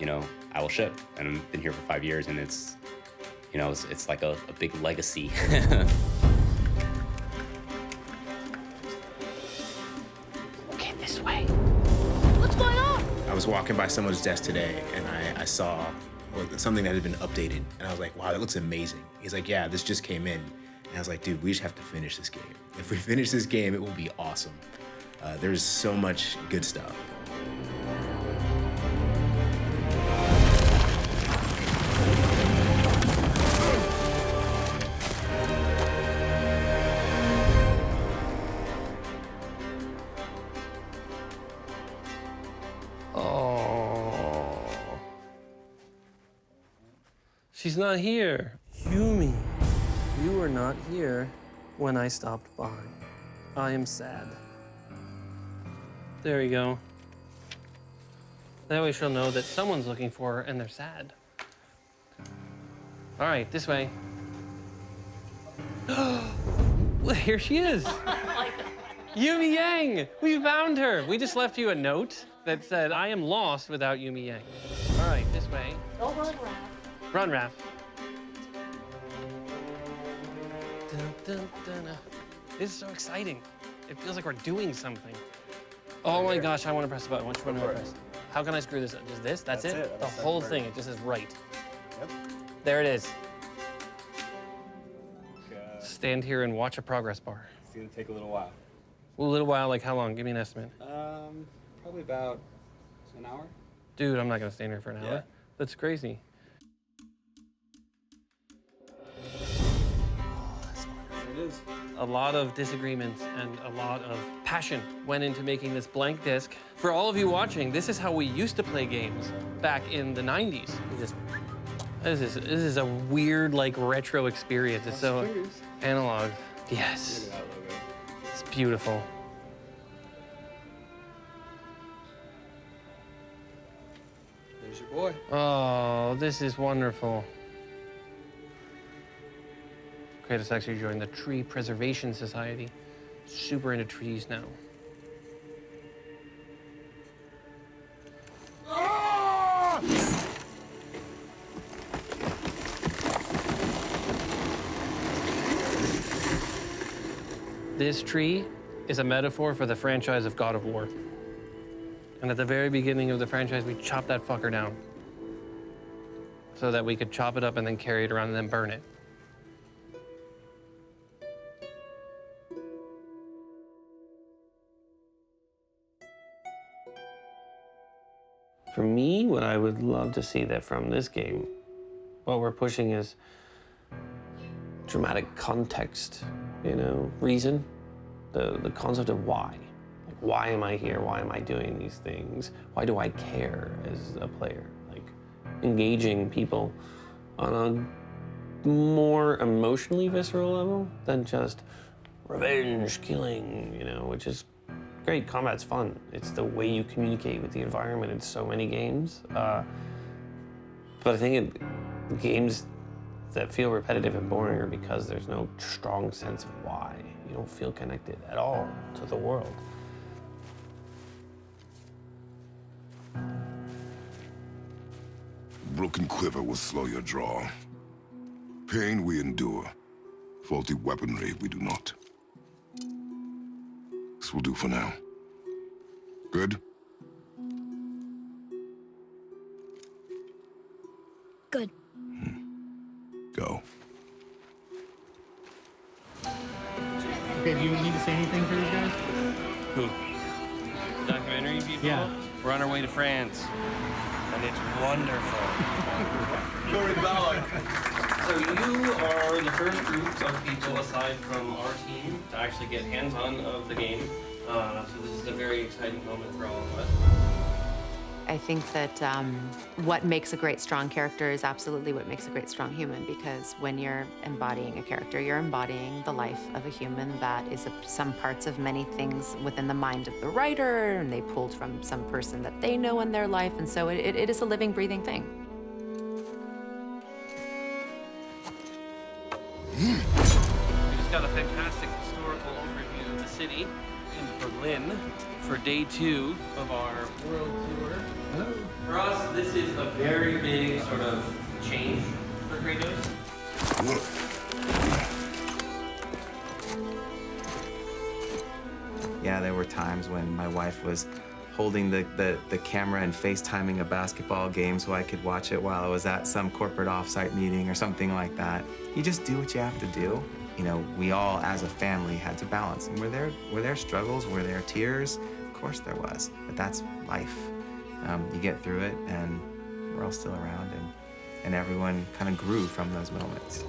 you know, I will ship. And I've been here for 5 years, and it's, you know, it's like a big legacy. Okay, this way. What's going on? I was walking by someone's desk today, and I saw something that had been updated, and I was like, wow, that looks amazing. He's like, yeah, this just came in. And I was like, dude, we just have to finish this game. If we finish this game, it will be awesome. There's so much good stuff. Oh. She's not here. Yumi, you were not here when I stopped by. I am sad. There you go. That way she'll know that someone's looking for her and they're sad. All right, this way. Well, here she is. Yumi Yang, we found her. We just left you a note that said, I am lost without Yumi Yang. All right, this way. Go run, Raph. Run, Raph. Dun, dun, dun, This is so exciting. It feels like we're doing something. Oh my gosh, I want to press the button. Which one do I press? How can I screw this up? Just this? That's it? The whole thing, it just says right. Yep. There it is. Stand here and watch a progress bar. It's gonna take a little while. A little while, like how long? Give me an estimate. Probably about an hour. Dude, I'm not gonna stand here for an hour. Yeah. That's crazy. There it is. A lot of disagreements and a lot of passion went into making this blank disc. For all of you watching, this is how we used to play games back in the 90s. This is a weird, like, retro experience. It's so analog. Yes. Look at that logo. It's beautiful. There's your boy. Oh, this is wonderful. Kratos actually joined the Tree Preservation Society. Super into trees now. This tree is a metaphor for the franchise of God of War. And at the very beginning of the franchise, we chopped that fucker down so that we could chop it up and then carry it around and then burn it. For me, what I would love to see that from this game, what we're pushing is dramatic context, you know, reason, the concept of why. Like, why am I here? Why am I doing these things? Why do I care as a player? Like, engaging people on a more emotionally visceral level than just revenge, killing, you know, which is great. Combat's fun. It's the way you communicate with the environment in so many games. But I think games that feel repetitive and boring are because there's no strong sense of why. You don't feel connected at all to the world. Broken quiver will slow your draw. Pain we endure. Faulty weaponry we do not. This will do for now. Good? Good. Go. Okay, do you need to say anything for these guys? Who? Documentary people? Yeah. We're on our way to France. And it's wonderful. Cory Barlog. So you are the first group of people aside from our team to actually get hands-on of the game. So this is a very exciting moment for all of us. I think that what makes a great, strong character is absolutely what makes a great, strong human, because when you're embodying a character, you're embodying the life of a human that is some parts of many things within the mind of the writer, and they pulled from some person that they know in their life, and so it is a living, breathing thing. We just got a fantastic historical overview of the city in Berlin for day 2 of our world tour. Hello. For us, this is a very big sort of change for Kratos. Yeah, there were times when my wife was holding the camera and FaceTiming a basketball game so I could watch it while I was at some corporate offsite meeting or something like that. You just do what you have to do. You know, we all, as a family, had to balance. And were there struggles? Were there tears? Of course there was, but that's life. You get through it, and we're all still around, and everyone kind of grew from those moments.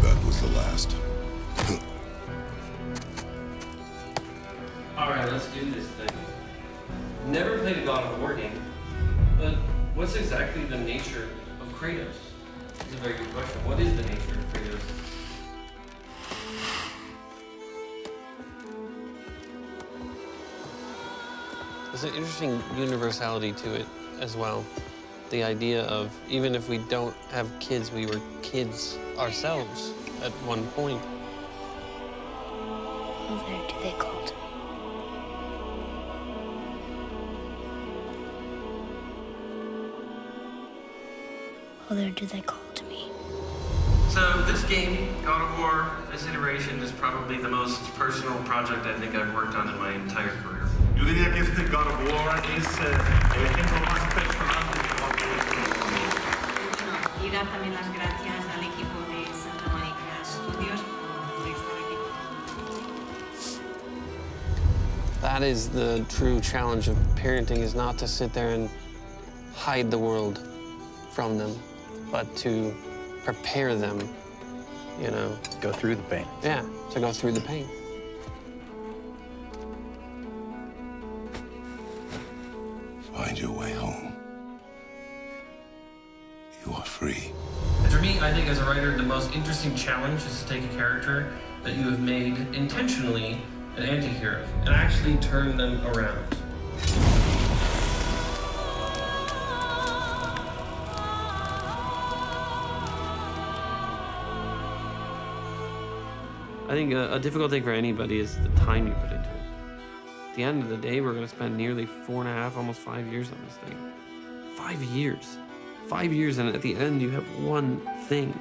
That was the last. All right, let's do this thing. Never played a God of War game, but what's exactly the nature of Kratos? That's a very good question. What is the nature of Kratos? There's an interesting universality to it as well. The idea of, even if we don't have kids, we were kids ourselves at one point. Mother, do they call to me? Mother, do they call to me? So this game, God of War, this iteration is probably the most personal project I think I've worked on in my entire career. Yo diría que este God of War es el ejemplo más personal de Y dar también las gracias al equipo de Santa Mónica Studios por estar aquí con nosotros. That is the true challenge of parenting, is not to sit there and hide the world from them, but to prepare them, you know. Go through the pain. Yeah, to go through the pain. Find your way home. You are free. And for me, I think as a writer, the most interesting challenge is to take a character that you have made intentionally an anti-hero and actually turn them around. I think a difficult thing for anybody is the time you put into it. At the end of the day, we're going to spend nearly 4.5, almost 5 years on this thing. 5 years. 5 years, and at the end, you have one thing.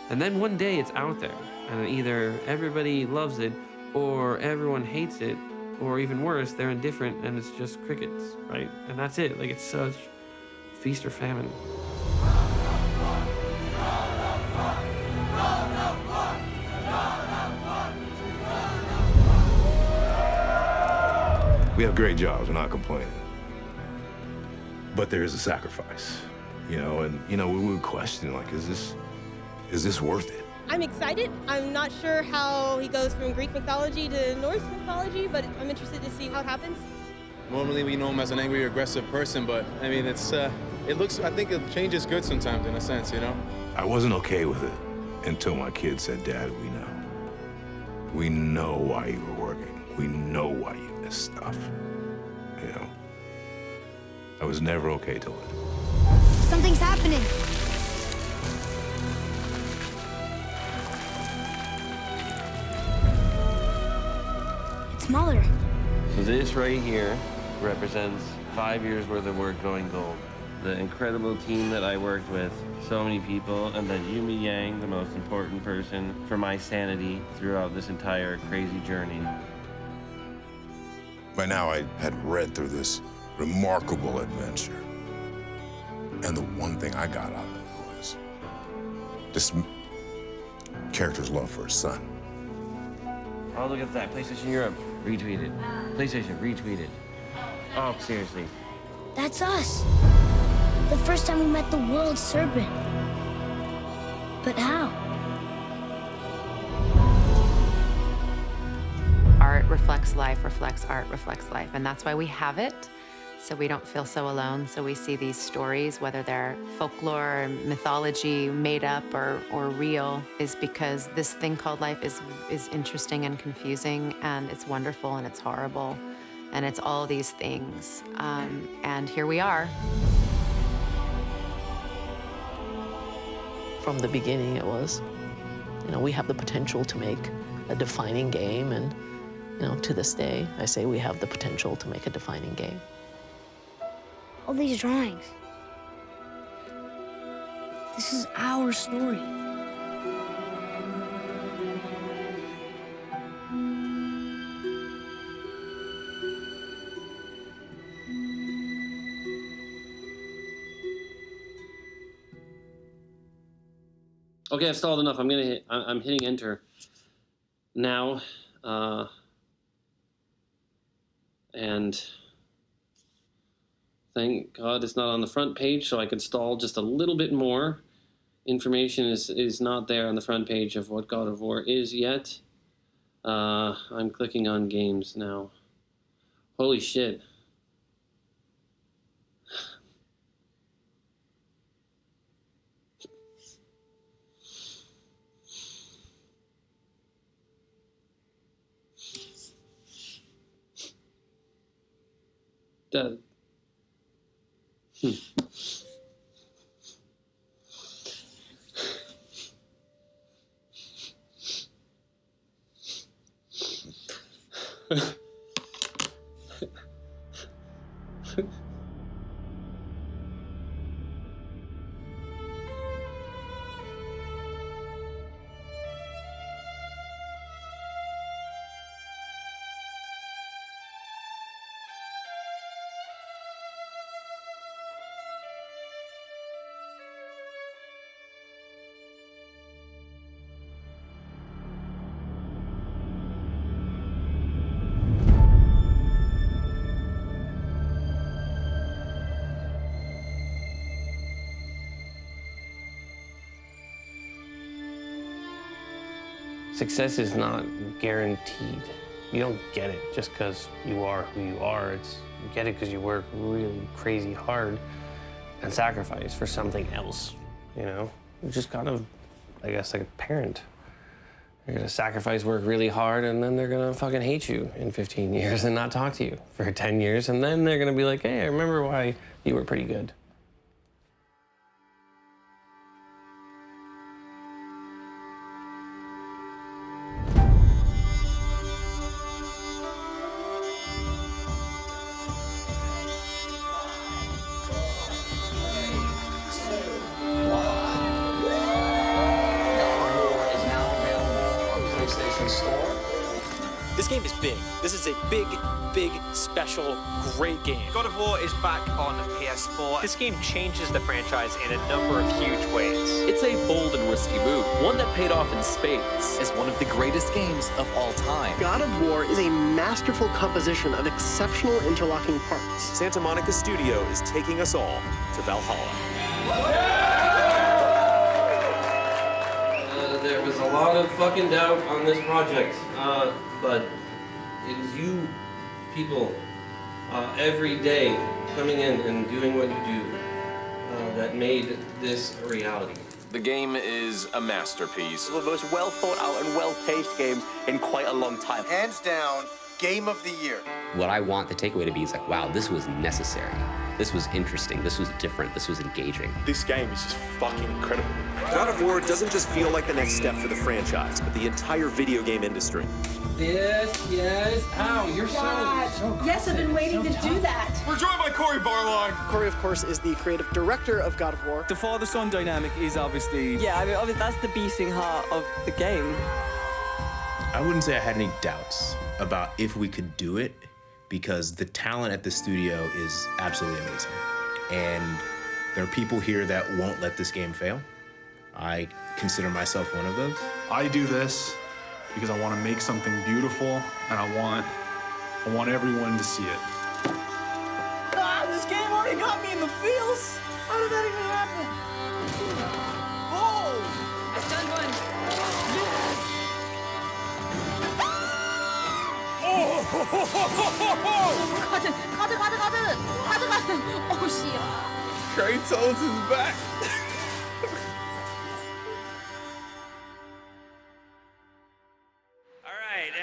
And then one day it's out there, and either everybody loves it, or everyone hates it, or even worse, they're indifferent, and it's just crickets, right? And that's it. Like, it's such feast or famine. We have great jobs, we're not complaining. But there is a sacrifice, you know, and, you know, we would question, like, is this worth it? I'm excited. I'm not sure how he goes from Greek mythology to Norse mythology, but I'm interested to see how it happens. Normally we know him as an angry, aggressive person, but I mean, I think it changes good sometimes in a sense, you know? I wasn't okay with it until my kid said, Dad, we know. We know why you were working. We know why you missed stuff, you know? I was never okay till it. Something's happening. It's smaller. So this right here represents 5 years worth of work going gold. The incredible team that I worked with, so many people, and then Yumi Yang, the most important person for my sanity throughout this entire crazy journey. By now, I had read through this remarkable adventure. And the one thing I got out of it was this character's love for his son. Oh, look at that. PlayStation Europe retweeted. PlayStation retweeted. Oh, seriously. That's us. The first time we met the world serpent. But how? Art reflects life, reflects art, reflects life. And that's why we have it, so we don't feel so alone. So we see these stories, whether they're folklore, mythology, made up or real, is because this thing called life is interesting and confusing, and it's wonderful and it's horrible. And it's all these things. And here we are. From the beginning, it was, you know, we have the potential to make a defining game, and, you know, to this day, I say we have the potential to make a defining game. All these drawings. This is our story. Okay, I've stalled enough. I'm hitting enter now. And thank God it's not on the front page, so I can stall just a little bit more. Information is not there on the front page of what God of War is yet. I'm clicking on games now. Holy shit. success is not guaranteed. You don't get it just because you are who you are. You get it because you work really crazy hard and sacrifice for something else, you know? You're just kind of, I guess, like a parent. You're gonna sacrifice, work really hard, and then they're gonna fucking hate you in 15 years and not talk to you for 10 years, and then they're gonna be like, hey, I remember why you were pretty good. This game is big. This is a big, big, special, great game. God of War is back on PS4. This game changes the franchise in a number of huge ways. It's a bold and risky move, one that paid off in spades as one of the greatest games of all time. God of War is a masterful composition of exceptional interlocking parts. Santa Monica Studio is taking us all to Valhalla. There was a lot of fucking doubt on this project, but it was you people every day coming in and doing what you do that made this a reality. The game is a masterpiece. One of the most well thought out and well paced games in quite a long time. Hands down, game of the year. What I want the takeaway to be is like, wow, this was necessary. This was interesting. This was different. This was engaging. This game is just fucking incredible. God of War doesn't just feel like the next step for the franchise, but the entire video game industry. Yes. Ow, you're so Yes, I've been waiting to do that. We're joined by Cory Barlog. Cory, of course, is the creative director of God of War. The father-son dynamic is obviously... Yeah, I mean, obviously that's the beating heart of the game. I wouldn't say I had any doubts about if we could do it, because the talent at the studio is absolutely amazing. And there are people here that won't let this game fail. I consider myself one of those. I do this because I want to make something beautiful, and I want everyone to see it. Ah, this game already got me in the feels. How did that even happen? Oh! I stunned one. Yes! Oh, shit. Kratos is back.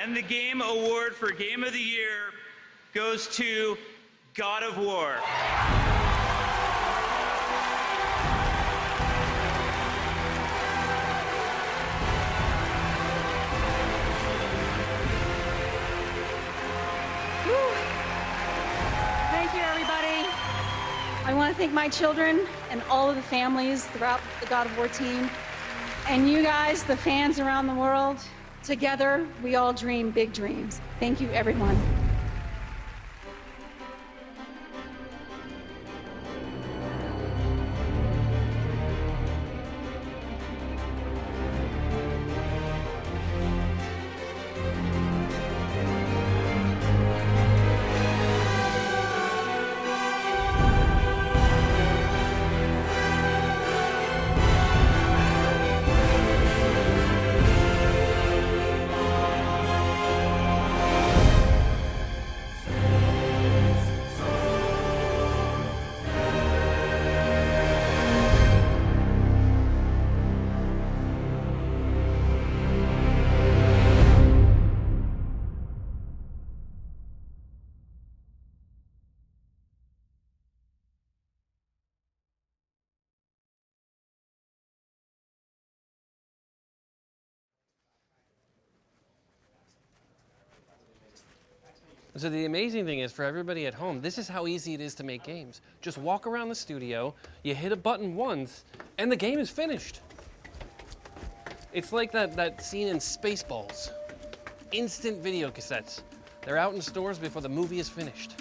And the game award for Game of the Year goes to God of War. Thank you, everybody. I want to thank my children and all of the families throughout the God of War team, and you guys, the fans around the world. Together, we all dream big dreams. Thank you, everyone. So the amazing thing is, for everybody at home, this is how easy it is to make games. Just walk around the studio, you hit a button once, and the game is finished. It's like that scene in Spaceballs. Instant video cassettes. They're out in stores before the movie is finished.